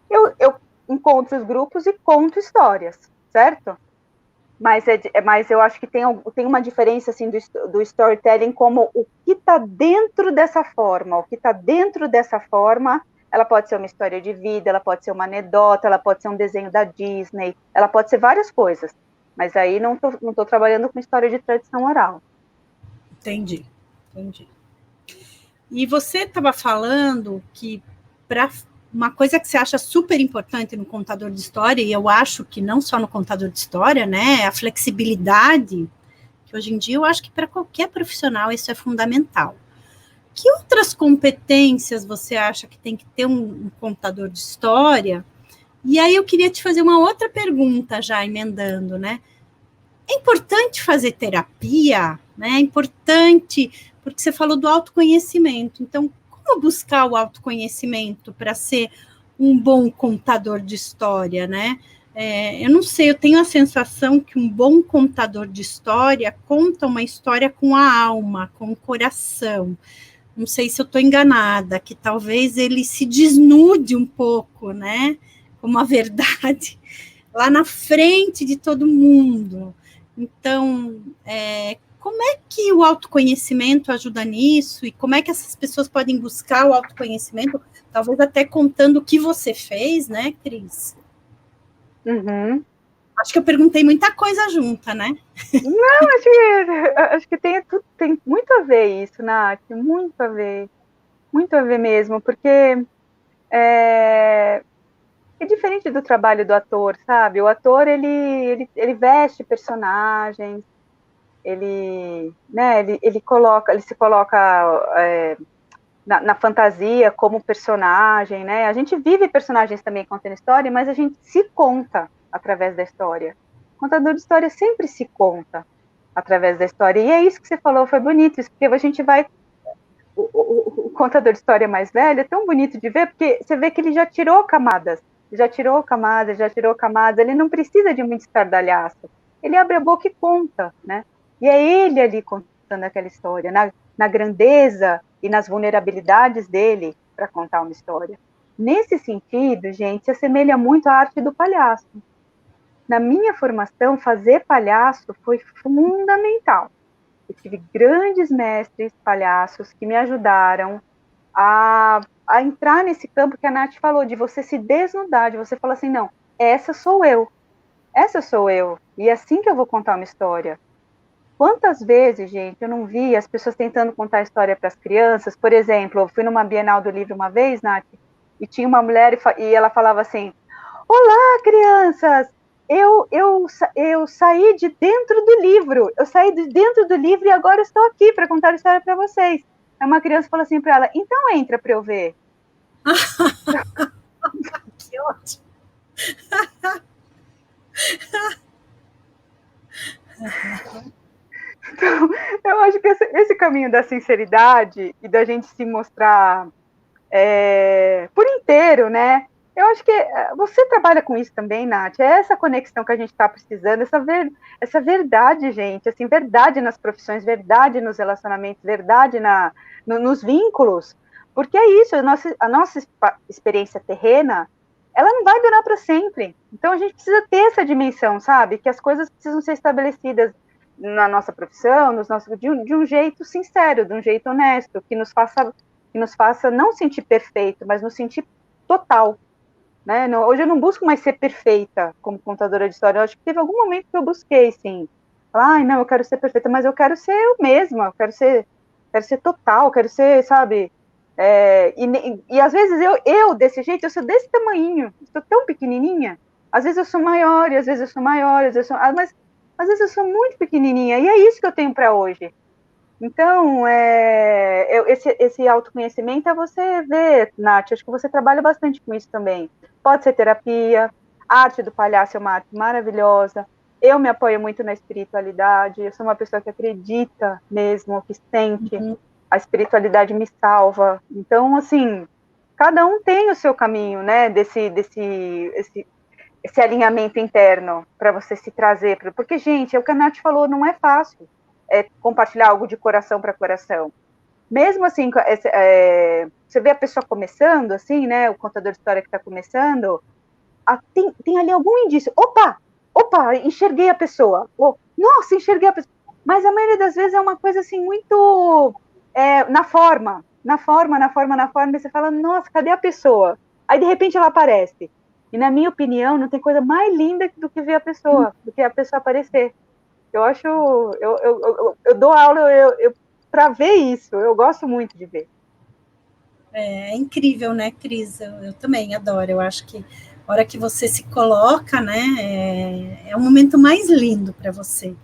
eu encontro os grupos e conto histórias, certo? Mas eu acho que tem uma diferença assim, do storytelling como o que está dentro dessa forma. O que está dentro dessa forma, ela pode ser uma história de vida, ela pode ser uma anedota, ela pode ser um desenho da Disney, ela pode ser várias coisas. Mas aí não tô trabalhando com história de tradição oral. Entendi. E você estava falando que para uma coisa que você acha super importante no contador de história, e eu acho que não só no contador de história, né, a flexibilidade, que hoje em dia eu acho que para qualquer profissional isso é fundamental. Que outras competências você acha que tem que ter um contador de história? E aí eu queria te fazer uma outra pergunta, já emendando, né? É importante fazer terapia, né? É importante, porque você falou do autoconhecimento. Então, como buscar o autoconhecimento para ser um bom contador de história, né? Eu não sei, eu tenho a sensação que um bom contador de história conta uma história com a alma, com o coração. Não sei se eu estou enganada, que talvez ele se desnude um pouco, né? Como a verdade, lá na frente de todo mundo. Então, como é que o autoconhecimento ajuda nisso? E como é que essas pessoas podem buscar o autoconhecimento? Talvez até contando o que você fez, né, Cris? Uhum. Acho que eu perguntei muita coisa junta, né? Não, acho que tem muito a ver isso, Nath, muito a ver mesmo, porque é diferente do trabalho do ator, sabe? O ator, ele veste personagens, né, ele se coloca na fantasia como personagem, né? A gente vive personagens também contando história, mas a gente se conta através da história. O contador de história sempre se conta através da história. E é isso que você falou, foi bonito, isso, porque a gente vai... O contador de história mais velho é tão bonito de ver, porque você vê que ele já tirou camadas, ele não precisa de muito estardalhaço. Ele abre a boca e conta, né? E é ele ali contando aquela história, na grandeza e nas vulnerabilidades dele para contar uma história. Nesse sentido, gente, se assemelha muito à arte do palhaço. Na minha formação, fazer palhaço foi fundamental. Eu tive grandes mestres palhaços que me ajudaram a entrar nesse campo que a Nath falou, de você se desnudar, de você falar assim, não, essa sou eu, e é assim que eu vou contar uma história. Quantas vezes, gente, eu não vi as pessoas tentando contar história para as crianças? Por exemplo, eu fui numa Bienal do Livro uma vez, Nath, e tinha uma mulher e ela falava assim, olá, crianças, eu saí de dentro do livro, e agora estou aqui para contar a história para vocês. Aí uma criança falou assim para ela, então entra para eu ver. Que ótimo. Então, eu acho que esse caminho da sinceridade e da gente se mostrar por inteiro, né? Eu acho que você trabalha com isso também, Nath. É essa conexão que a gente está precisando, essa verdade, gente, assim, verdade nas profissões, verdade nos relacionamentos, verdade nos vínculos. Porque é isso, a nossa experiência terrena, ela não vai durar para sempre. Então a gente precisa ter essa dimensão, sabe? Que as coisas precisam ser estabelecidas na nossa profissão, de um jeito sincero, de um jeito honesto, que nos faça não sentir perfeito, mas nos sentir total. Né? Hoje eu não busco mais ser perfeita como contadora de história. Eu acho que teve algum momento que eu busquei, sim. Ai, não, eu quero ser perfeita, mas eu quero ser eu mesma, quero ser total, quero ser, sabe? E às vezes eu, desse jeito, eu sou desse tamanhinho, estou tão pequenininha. Às vezes eu sou maior, e às vezes eu sou maior, mas às vezes eu sou muito pequenininha. E é isso que eu tenho para hoje. Então, esse autoconhecimento é você ver, Nath, acho que você trabalha bastante com isso também. Pode ser terapia, a arte do palhaço é uma arte maravilhosa, eu me apoio muito na espiritualidade, eu sou uma pessoa que acredita mesmo, que sente, a espiritualidade me salva. Então, assim, cada um tem o seu caminho, né, esse alinhamento interno para você se trazer, porque, gente, é o que a Nath falou, não é fácil compartilhar algo de coração para coração. Mesmo assim, você vê a pessoa começando, assim, né, o contador de história que está começando, tem ali algum indício, opa, enxerguei a pessoa, nossa, enxerguei a pessoa, mas a maioria das vezes é uma coisa assim, muito na forma, e você fala, nossa, cadê a pessoa? Aí, de repente, ela aparece. E, na minha opinião, não tem coisa mais linda do que ver a pessoa, do que a pessoa aparecer. Eu acho, eu dou aula para ver isso, eu gosto muito de ver. É incrível, né, Cris? Eu também adoro. Eu acho que a hora que você se coloca, né, é o momento mais lindo para você.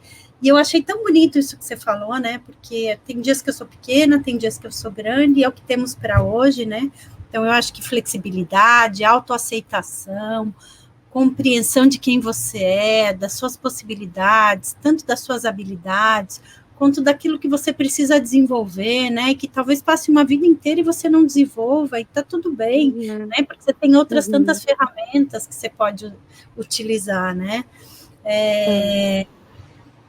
E eu achei tão bonito isso que você falou, né? Porque tem dias que eu sou pequena, tem dias que eu sou grande, e é o que temos para hoje, né? Então, eu acho que flexibilidade, autoaceitação, compreensão de quem você é, das suas possibilidades, tanto das suas habilidades, quanto daquilo que você precisa desenvolver, né? Que talvez passe uma vida inteira e você não desenvolva, e tá tudo bem, né? Porque você tem outras tantas ferramentas que você pode utilizar, né?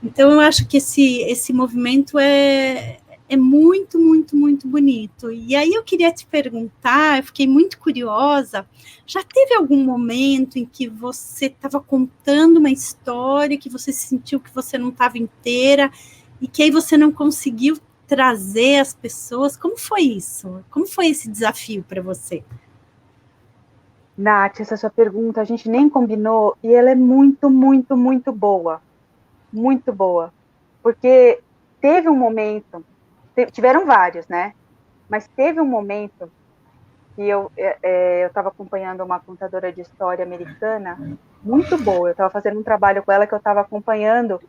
Então, eu acho que esse movimento é muito, muito, muito bonito. E aí eu queria te perguntar, eu fiquei muito curiosa, já teve algum momento em que você estava contando uma história, que você sentiu que você não estava inteira, e que aí você não conseguiu trazer as pessoas? Como foi isso? Como foi esse desafio para você? Nath, essa sua pergunta a gente nem combinou e ela é muito, muito, muito boa. Muito boa. Porque teve um momento, tiveram vários, né? Mas teve um momento que eu estava acompanhando uma contadora de história americana muito boa. Eu estava fazendo um trabalho com ela que eu estava acompanhando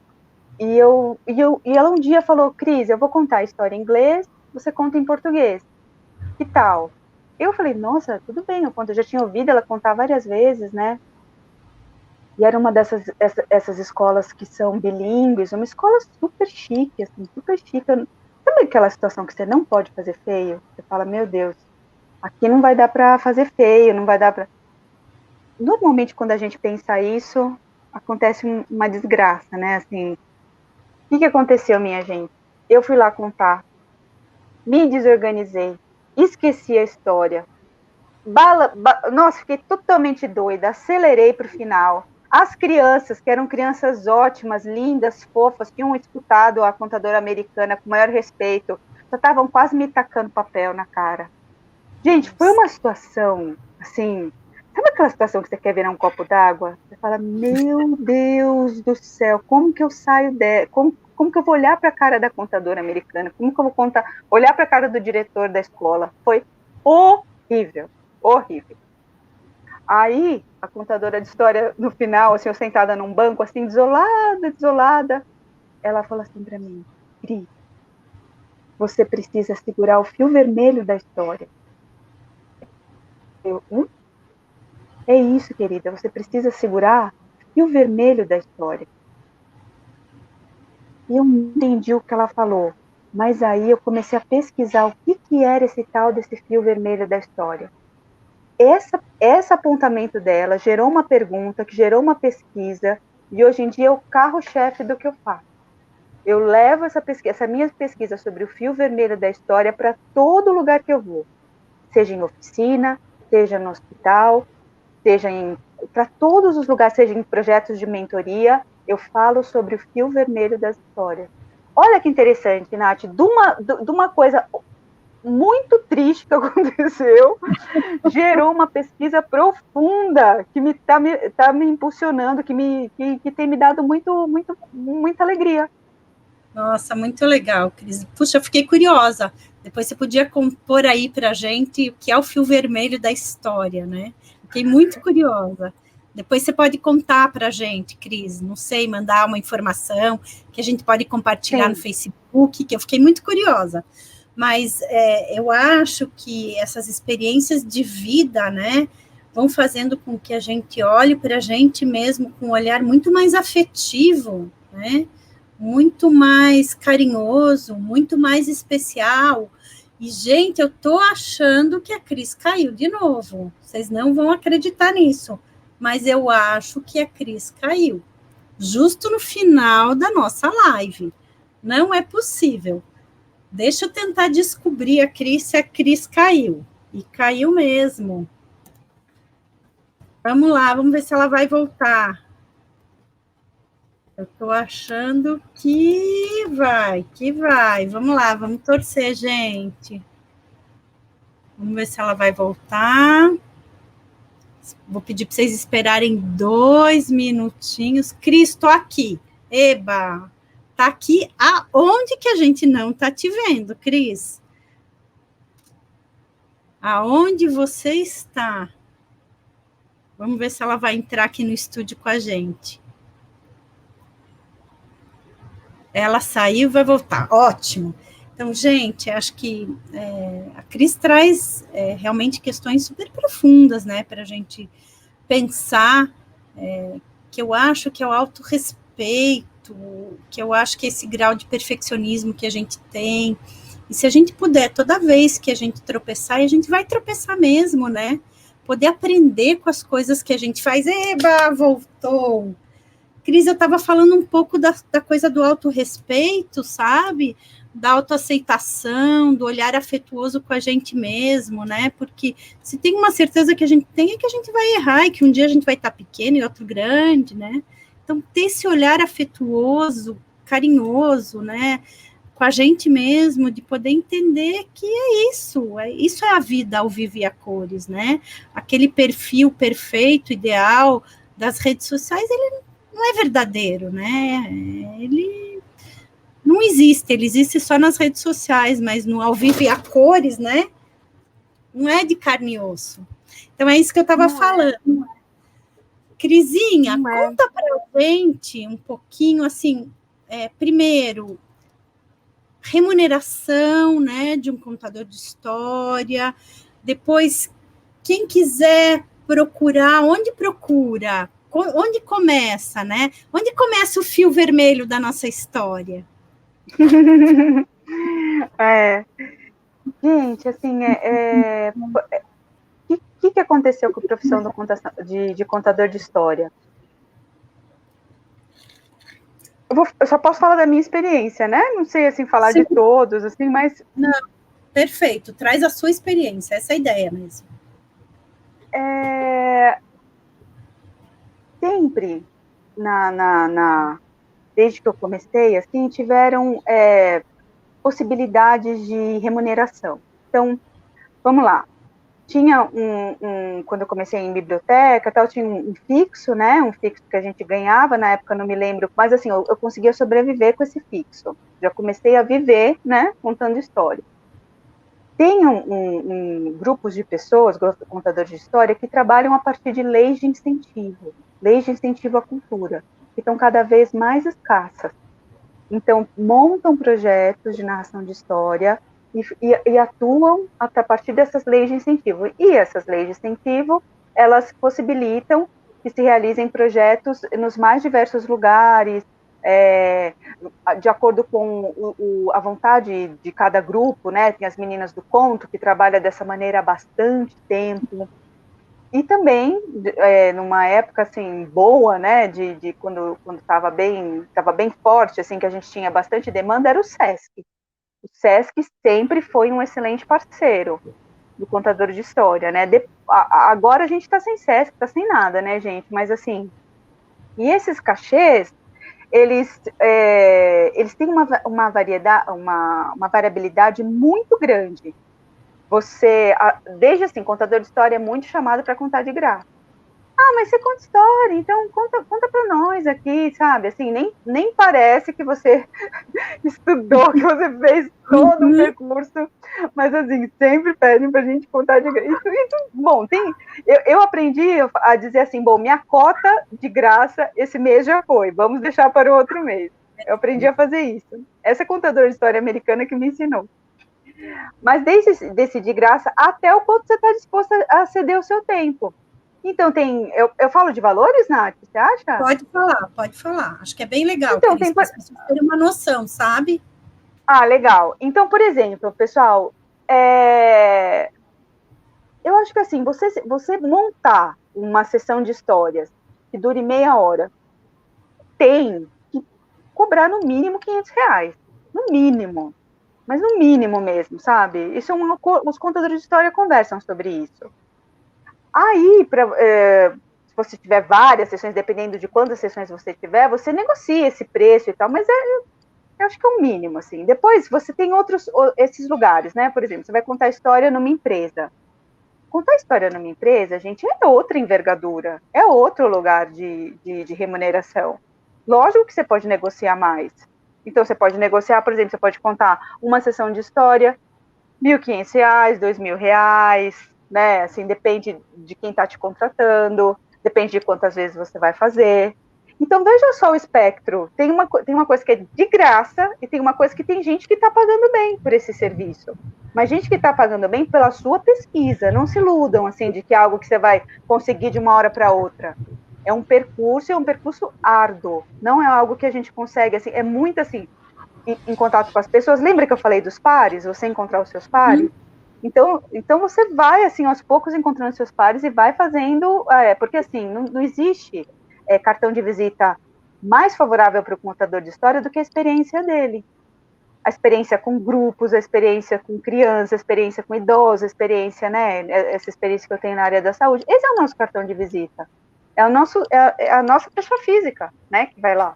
e ela um dia falou: Cris, eu vou contar a história em inglês, você conta em português. Que tal? Eu falei: nossa, tudo bem, eu já tinha ouvido ela contar várias vezes, né? E era uma essas escolas que são bilíngues, uma escola super chique, assim, super chique. Sabe aquela situação que você não pode fazer feio? Você fala: meu Deus, aqui não vai dar para fazer feio, não vai dar para. Normalmente, quando a gente pensa isso, acontece uma desgraça, né? Assim, o que aconteceu, minha gente? Eu fui lá contar, me desorganizei, esqueci a história. Nossa, fiquei totalmente doida, acelerei para o final. As crianças, que eram crianças ótimas, lindas, fofas, tinham escutado a contadora americana com o maior respeito, só estavam quase me tacando papel na cara. Gente, foi uma situação, assim, sabe aquela situação que você quer virar um copo d'água? Você fala: meu Deus do céu, como que eu saio como que eu vou olhar para a cara da contadora americana? Como que eu vou olhar para a cara do diretor da escola? Foi horrível, horrível. Aí, a contadora de história, no final, assim, eu sentada num banco, assim, desolada, ela falou assim para mim: Cris, você precisa segurar o fio vermelho da história. Eu, É isso, querida, você precisa segurar o fio vermelho da história. E eu não entendi o que ela falou, mas aí eu comecei a pesquisar o que era esse tal desse fio vermelho da história. Esse apontamento dela gerou uma pergunta, que gerou uma pesquisa, e hoje em dia é o carro-chefe do que eu faço. Eu levo essa minha pesquisa sobre o fio vermelho da história para todo lugar que eu vou, seja em oficina, seja no hospital, seja para todos os lugares, seja em projetos de mentoria, eu falo sobre o fio vermelho das histórias. Olha que interessante, Nath, de uma coisa muito triste que aconteceu, gerou uma pesquisa profunda que tá me impulsionando, que tem me dado muita alegria. Nossa, muito legal, Cris. Puxa, eu fiquei curiosa. Depois você podia compor aí para a gente o que é o fio vermelho da história, né? Fiquei muito curiosa. Depois você pode contar para a gente, Cris. Não sei, mandar uma informação que a gente pode compartilhar no Facebook, que eu fiquei muito curiosa. Mas eu acho que essas experiências de vida, né, vão fazendo com que a gente olhe para a gente mesmo com um olhar muito mais afetivo, né? Muito mais carinhoso, muito mais especial. E, gente, eu tô achando que a Cris caiu de novo. Vocês não vão acreditar nisso, mas eu acho que a Cris caiu, justo no final da nossa live. Não é possível. Deixa eu tentar descobrir a Cris se a Cris caiu. E caiu mesmo. Vamos lá, vamos ver se ela vai voltar. Eu estou achando que vai, que vai. Vamos lá, vamos torcer, gente. Vamos ver se ela vai voltar. Vou pedir para vocês esperarem 2 minutinhos. Cris, estou aqui. Eba! Tá aqui aonde que a gente não tá te vendo, Cris? aonde você está? Vamos ver se ela vai entrar aqui no estúdio com a gente. Ela saiu e vai voltar. Ótimo. Então, gente, acho que a Cris traz realmente questões super profundas, né, para a gente pensar, que eu acho que é o autorrespeito, que eu acho que é esse grau de perfeccionismo que a gente tem. E se a gente puder, toda vez que a gente tropeçar, e a gente vai tropeçar mesmo, né? Poder aprender com as coisas que a gente faz. Eba, voltou! Cris, eu estava falando um pouco da coisa do autorrespeito, sabe? Da autoaceitação, do olhar afetuoso com a gente mesmo, né? Porque se tem uma certeza que a gente tem, é que a gente vai errar, e que um dia a gente vai estar pequeno e outro grande, né? Então, ter esse olhar afetuoso, carinhoso, né? Com a gente mesmo, de poder entender que isso é a vida ao vivo e a cores, né? Aquele perfil perfeito, ideal das redes sociais, ele não é verdadeiro, né? Ele não existe, ele existe só nas redes sociais, mas no ao vivo e a cores, né? Não é de carne e osso. Então é isso que eu estava falando. Crisinha, conta para a gente um pouquinho, assim, primeiro, remuneração, né, de um contador de história, depois, quem quiser procurar, onde procura? Onde começa, né? Onde começa o fio vermelho da nossa história? Gente, assim, o que aconteceu com a profissão de contador de história? Eu só posso falar da minha experiência, né? Não sei, assim, falar de todos, assim, mas... Não, perfeito. Traz a sua experiência, essa é a ideia mesmo. Sempre, desde que eu comecei, assim, tiveram possibilidades de remuneração. Então, vamos lá. Tinha quando eu comecei em biblioteca, tal, tinha um fixo, né? Um fixo que a gente ganhava, na época não me lembro, mas assim, eu conseguia sobreviver com esse fixo. Já comecei a viver, né? Contando história. Tem grupos de pessoas, contadores de história, que trabalham a partir de leis de incentivo à cultura, que estão cada vez mais escassas. Então, montam projetos de narração de história e atuam a partir dessas leis de incentivo. E essas leis de incentivo, elas possibilitam que se realizem projetos nos mais diversos lugares, de acordo com a vontade de cada grupo, né? Tem as meninas do conto, que trabalham dessa maneira há bastante tempo. E também, numa época, assim, boa, né, de quando estava bem forte, assim, que a gente tinha bastante demanda, era o SESC. O SESC sempre foi um excelente parceiro do contador de história, né? Agora a gente está sem SESC, está sem nada, né, gente? Mas, assim, e esses cachês, eles têm uma variabilidade muito grande. Desde assim, contador de história é muito chamado para contar de graça. Mas você conta história, então conta para nós aqui, sabe? Assim, nem parece que você estudou, que você fez todo um percurso, mas assim, sempre pedem para a gente contar de graça. Bom, eu aprendi a dizer assim, bom, minha cota de graça esse mês já foi, vamos deixar para o outro mês. Eu aprendi a fazer isso. Essa contadora de história americana que me ensinou. Mas desde desse de graça até o quanto você está disposto a ceder o seu tempo. Então, eu falo de valores, Nath, você acha? Pode falar. Acho que é bem legal, então, para as pessoas terem uma noção, sabe? Legal. Então, por exemplo, pessoal, eu acho que assim, você montar uma sessão de histórias que dure meia hora, tem que cobrar no mínimo R$500. No mínimo. Mas no mínimo mesmo, sabe? Isso os contadores de história conversam sobre isso. Aí, se você tiver várias sessões, dependendo de quantas sessões você tiver, você negocia esse preço e tal, mas eu acho que é o mínimo, assim. Depois, você tem esses lugares, né? Por exemplo, você vai contar história numa empresa. Contar história numa empresa, gente, é outra envergadura, é outro lugar de remuneração. Lógico que você pode negociar mais. Então, você pode negociar, por exemplo, você pode contar uma sessão de história R$ 1.500, R$ 2.000, né? Assim, depende de quem está te contratando, depende de quantas vezes você vai fazer. Então, veja só o espectro. Tem uma coisa que é de graça e tem uma coisa que tem gente que está pagando bem por esse serviço. Mas gente que está pagando bem pela sua pesquisa. Não se iludam, assim, de que é algo que você vai conseguir de uma hora para outra. É um percurso árduo. Não é algo que a gente consegue, assim, é muito, assim, em contato com as pessoas. Lembra que eu falei dos pares? Você encontrar os seus pares? Então você vai, assim, aos poucos encontrando seus pares e vai fazendo, porque, assim, não existe cartão de visita mais favorável para o contador de história do que a experiência dele. A experiência com grupos, a experiência com crianças, a experiência com idosos, a experiência, né, essa experiência que eu tenho na área da saúde. Esse é o nosso cartão de visita. É a nossa pessoa física, né, que vai lá.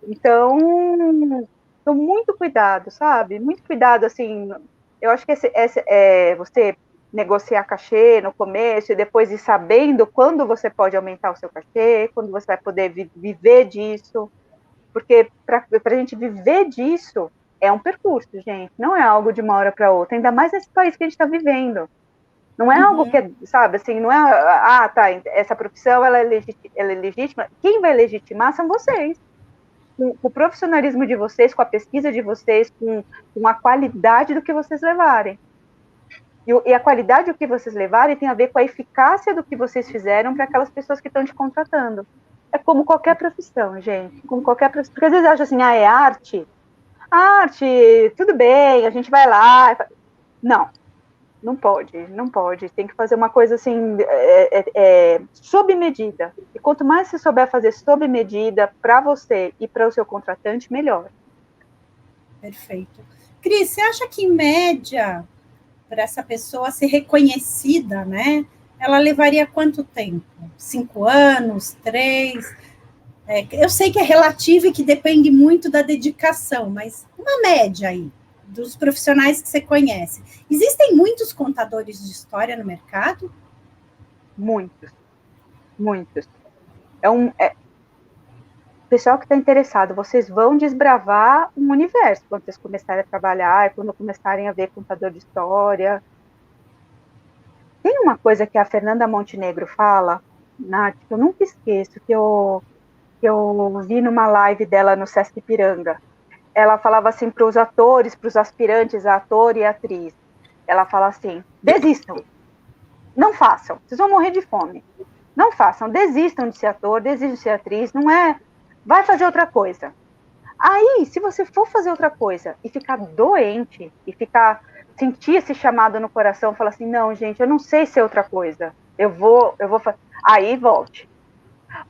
Então, muito cuidado, sabe? Muito cuidado, assim, eu acho que você negociar cachê no começo e depois ir sabendo quando você pode aumentar o seu cachê, quando você vai poder viver disso, porque para a gente viver disso é um percurso, gente, não é algo de uma hora para outra, ainda mais nesse país que a gente está vivendo. Não é algo que, sabe, assim, não é, tá, essa profissão ela é legítima, quem vai legitimar são vocês. Com o profissionalismo de vocês, com a pesquisa de vocês, com a qualidade do que vocês levarem. E a qualidade do que vocês levarem tem a ver com a eficácia do que vocês fizeram para aquelas pessoas que estão te contratando. É como qualquer profissão, gente. Como qualquer profissão. Porque às vezes acha assim, é arte. Arte, tudo bem, a gente vai lá. Não pode. Tem que fazer uma coisa assim, sob medida. E quanto mais você souber fazer sob medida para você e para o seu contratante, melhor. Perfeito. Cris, você acha que, em média, para essa pessoa ser reconhecida, né, ela levaria quanto tempo? 5 anos? 3? Eu sei que é relativo e que depende muito da dedicação, mas uma média aí, dos profissionais que você conhece. Existem muitos contadores de história no mercado? Muitos. Pessoal que está interessado, vocês vão desbravar um universo quando vocês começarem a trabalhar, quando começarem a ver contador de história. Tem uma coisa que a Fernanda Montenegro fala, Nath, que eu nunca esqueço, que eu vi numa live dela no Sesc Ipiranga. Ela falava assim para os atores, para os aspirantes a ator e atriz. Ela fala assim, desistam, não façam, vocês vão morrer de fome. Não façam, desistam de ser ator, desistam de ser atriz, não é... Vai fazer outra coisa. Aí, se você for fazer outra coisa e ficar doente, e sentir esse chamado no coração, falar assim, não, gente, eu não sei ser outra coisa, eu vou fazer. Aí, volte.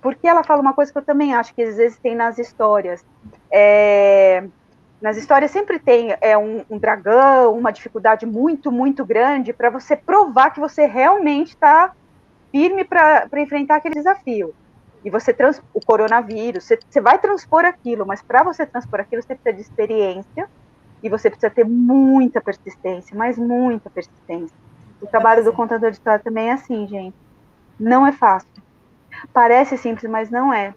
Porque ela fala uma coisa que eu também acho que às vezes tem nas histórias. Nas histórias sempre tem um dragão, uma dificuldade muito, muito grande para você provar que você realmente está firme para enfrentar aquele desafio. E você o coronavírus, você vai transpor aquilo, mas para você transpor aquilo, você precisa de experiência e você precisa ter muita persistência, mas muita persistência. O trabalho do contador de história também é assim, gente. Não é fácil. Parece simples, mas não é.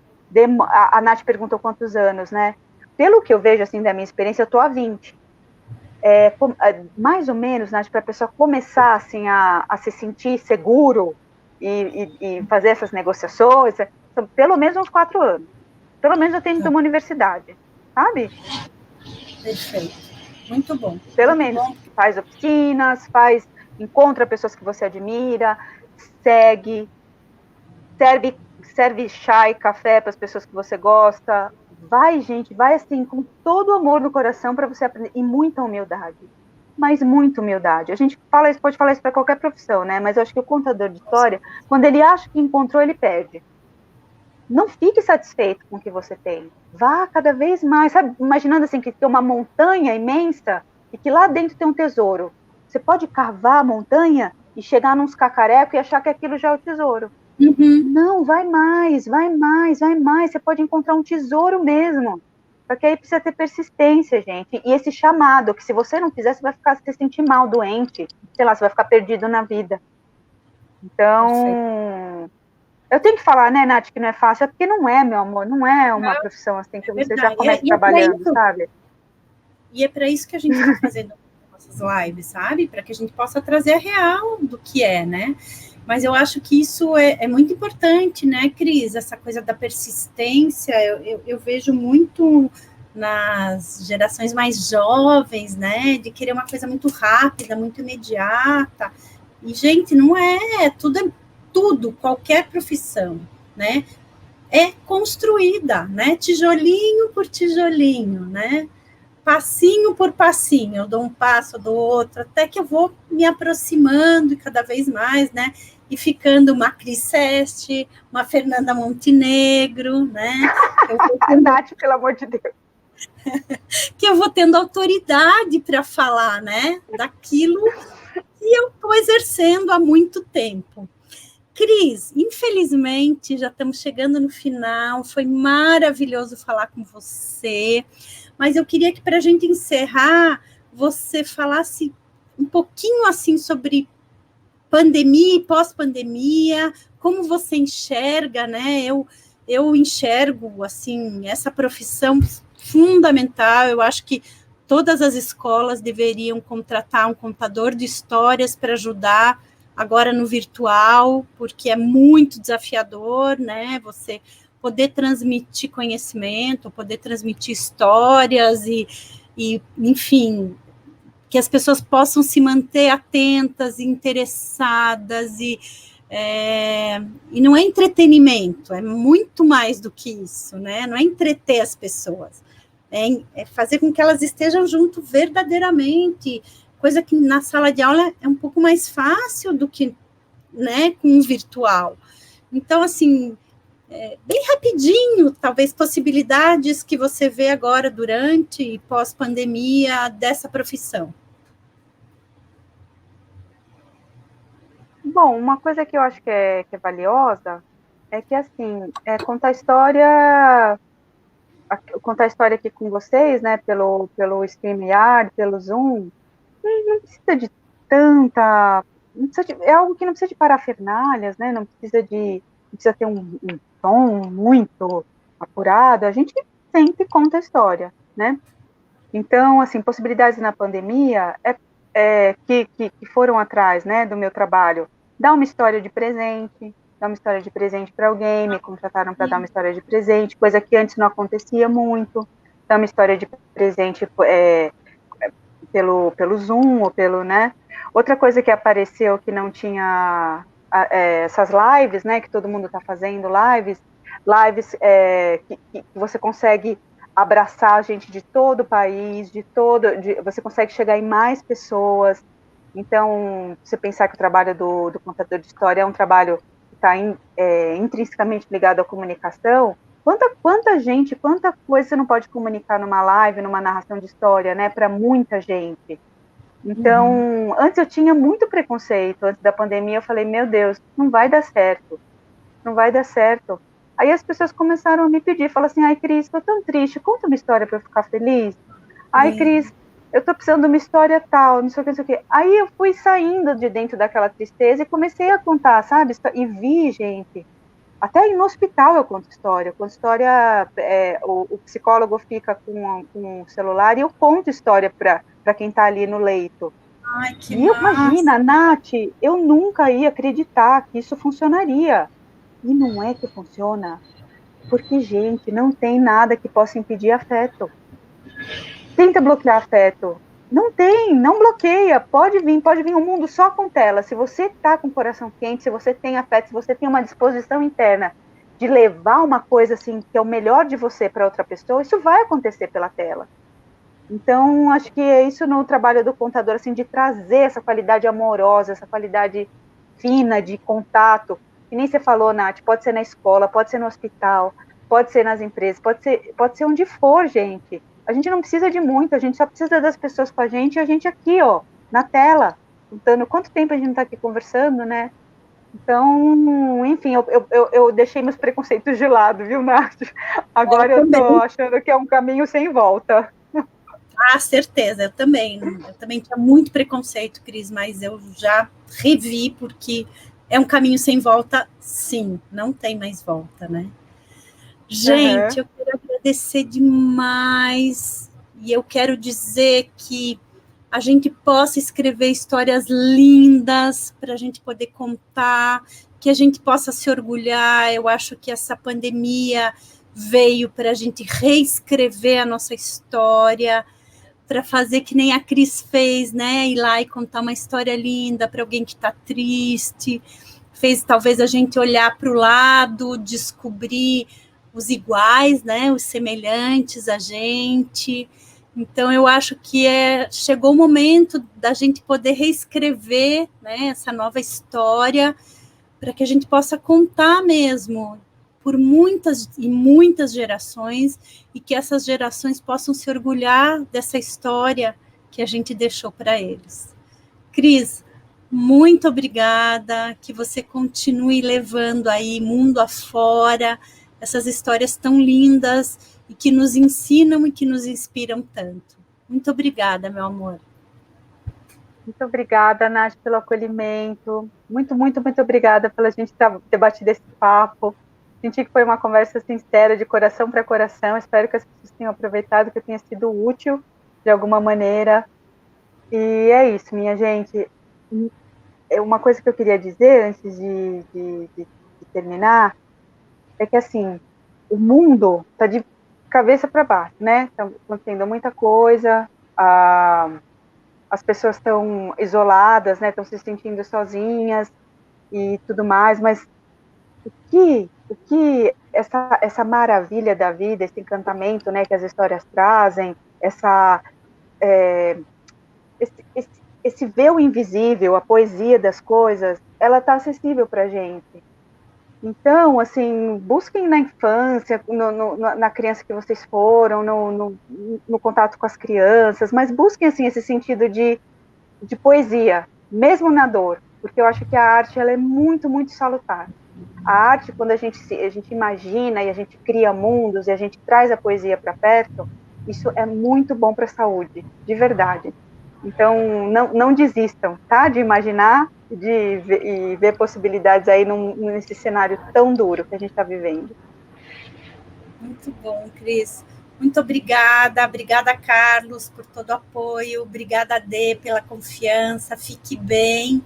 A Nath perguntou quantos anos, né? Pelo que eu vejo, assim, da minha experiência, eu tô há 20. Mais ou menos, Nath, para a pessoa começar, assim, a se sentir seguro e fazer essas negociações, são pelo menos uns 4 anos. Pelo menos eu tenho que ter uma universidade, sabe? Perfeito. Muito bom. Pelo menos. Faz oficinas, encontra pessoas que você admira, serve chá e café para as pessoas que você gosta. Vai, gente, vai assim, com todo o amor no coração para você aprender. E muita humildade. Mas muita humildade. A gente pode falar isso para qualquer profissão, né? Mas eu acho que o contador de história, quando ele acha que encontrou, ele perde. Não fique satisfeito com o que você tem. Vá cada vez mais, sabe? Imaginando assim, que tem uma montanha imensa e que lá dentro tem um tesouro. Você pode cavar a montanha e chegar nos cacarecos e achar que aquilo já é o tesouro. Não, vai mais. Você pode encontrar um tesouro mesmo. Só que aí precisa ter persistência, gente. E esse chamado, que se você não fizer, você vai se sentir mal, doente. Sei lá, você vai ficar perdido na vida. Então... Eu tenho que falar, né, Nath, que não é fácil, porque não é, meu amor, não é uma profissão assim que você já começa trabalhando, sabe? E é para isso que a gente está fazendo nossas lives, sabe? Para que a gente possa trazer a real do que é, né? Mas eu acho que isso é muito importante, né, Cris? Essa coisa da persistência, eu vejo muito nas gerações mais jovens, né, de querer uma coisa muito rápida, muito imediata. E, gente, não é, tudo, qualquer profissão, né, é construída, né, tijolinho por tijolinho, né, passinho por passinho, eu dou um passo, eu dou outro, até que eu vou me aproximando cada vez mais, né, e ficando uma Cris Seste, uma Fernanda Montenegro, né, Nath, pelo amor de Deus. Que eu vou tendo autoridade para falar, né, daquilo que eu estou exercendo há muito tempo. Cris, infelizmente, já estamos chegando no final, foi maravilhoso falar com você, mas eu queria que, para a gente encerrar, você falasse um pouquinho, assim, sobre pandemia e pós-pandemia, como você enxerga, né, eu enxergo, assim, essa profissão fundamental, eu acho que todas as escolas deveriam contratar um contador de histórias para ajudar agora no virtual, porque é muito desafiador, né, você poder transmitir conhecimento, poder transmitir histórias e enfim, que as pessoas possam se manter atentas, interessadas, e não é entretenimento, é muito mais do que isso, né? Não é entreter as pessoas, é fazer com que elas estejam junto verdadeiramente, coisa que na sala de aula é um pouco mais fácil do que, né, com o virtual. Então, assim, bem rapidinho, talvez possibilidades que você vê agora durante e pós-pandemia dessa profissão. Bom, uma coisa que eu acho que é valiosa é que, assim, contar a história aqui com vocês, né, pelo StreamYard, pelo Zoom, não precisa de tanta... é algo que não precisa de parafernálias, né, não precisa ter um tom muito apurado, a gente sempre conta a história, né? Então, assim, possibilidades na pandemia que foram atrás, né, do meu trabalho. Dar uma história de presente, dar uma história de presente para alguém, me contrataram para dar uma história de presente, coisa que antes não acontecia muito. Dar uma história de presente pelo Zoom, ou né? Outra coisa que apareceu que não tinha essas lives, né, que todo mundo está fazendo lives que você consegue abraçar a gente de todo o país, você consegue chegar em mais pessoas. Então, você pensar que o trabalho do contador de história é um trabalho que está intrinsecamente ligado à comunicação, quanta gente, quanta coisa você não pode comunicar numa live, numa narração de história, né, para muita gente. Então, antes eu tinha muito preconceito, antes da pandemia eu falei, meu Deus, não vai dar certo, não vai dar certo. Aí as pessoas começaram a me pedir, falaram assim, ai, Cris, estou tão triste, conta uma história para eu ficar feliz. Ai, Cris, eu estou precisando de uma história tal, não sei o que, não sei o que. Aí eu fui saindo de dentro daquela tristeza e comecei a contar, sabe? E vi, gente, até no hospital eu conto história. O psicólogo fica com o celular e eu conto história para quem está ali no leito. Ai, que E imagina, Nath, eu nunca ia acreditar que isso funcionaria. E não é que funciona, porque, gente, não tem nada que possa impedir afeto. Tenta bloquear afeto. Não tem, não bloqueia. Pode vir o mundo só com tela. Se você está com o coração quente, se você tem afeto, se você tem uma disposição interna de levar uma coisa assim que é o melhor de você para outra pessoa, isso vai acontecer pela tela. Então, acho que é isso no trabalho do contador, assim, de trazer essa qualidade amorosa, essa qualidade fina de contato. Que nem você falou, Nath, pode ser na escola, pode ser no hospital, pode ser nas empresas, pode ser onde for, gente. A gente não precisa de muito, a gente só precisa das pessoas com a gente e a gente aqui, ó, na tela, contando quanto tempo a gente não está aqui conversando, né? Então, enfim, eu deixei meus preconceitos de lado, viu, Nath? Agora eu tô achando que é um caminho sem volta. Ah, certeza, eu também tinha muito preconceito, Cris, mas eu já revi, porque é um caminho sem volta, sim, não tem mais volta, né? Gente, eu quero agradecer demais, e eu quero dizer que a gente possa escrever histórias lindas para a gente poder contar, que a gente possa se orgulhar. Eu acho que essa pandemia veio para a gente reescrever a nossa história, para fazer que nem a Cris fez, né? Ir lá e contar uma história linda para alguém que está triste. Fez talvez a gente olhar para o lado, descobrir os iguais, né? Os semelhantes a gente. Então, eu acho que chegou o momento da gente poder reescrever, né, essa nova história, para que a gente possa contar mesmo por muitas e muitas gerações, e que essas gerações possam se orgulhar dessa história que a gente deixou para eles. Cris, muito obrigada, que você continue levando aí mundo afora essas histórias tão lindas e que nos ensinam e que nos inspiram tanto. Muito obrigada, meu amor. Muito obrigada, Nath, pelo acolhimento. Muito, muito, muito obrigada pela gente ter batido esse papo. Senti que foi uma conversa sincera, de coração para coração. Espero que as pessoas tenham aproveitado, que eu tenha sido útil de alguma maneira. E é isso, minha gente. Uma coisa que eu queria dizer antes de terminar é que, assim, o mundo está de cabeça para baixo, né? Estão acontecendo muita coisa, as pessoas estão isoladas, né? Estão se sentindo sozinhas e tudo mais, mas o que essa maravilha da vida, esse encantamento, né, que as histórias trazem, esse ver o invisível, a poesia das coisas, ela está acessível para a gente. Então, assim, busquem na infância, na criança que vocês foram, no contato com as crianças, mas busquem, assim, esse sentido de poesia, mesmo na dor, porque eu acho que a arte, ela é muito, muito salutar. A arte, quando a gente imagina e a gente cria mundos e a gente traz a poesia para perto, isso é muito bom para a saúde, de verdade. Então, não desistam, tá? De imaginar e ver possibilidades aí nesse cenário tão duro que a gente está vivendo. Muito bom, Cris. Muito obrigada. Obrigada, Carlos, por todo o apoio. Obrigada, Dê, pela confiança. Fique bem.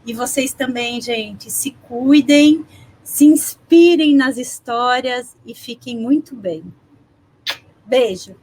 E vocês também, gente, se cuidem, se inspirem nas histórias e fiquem muito bem. Beijo.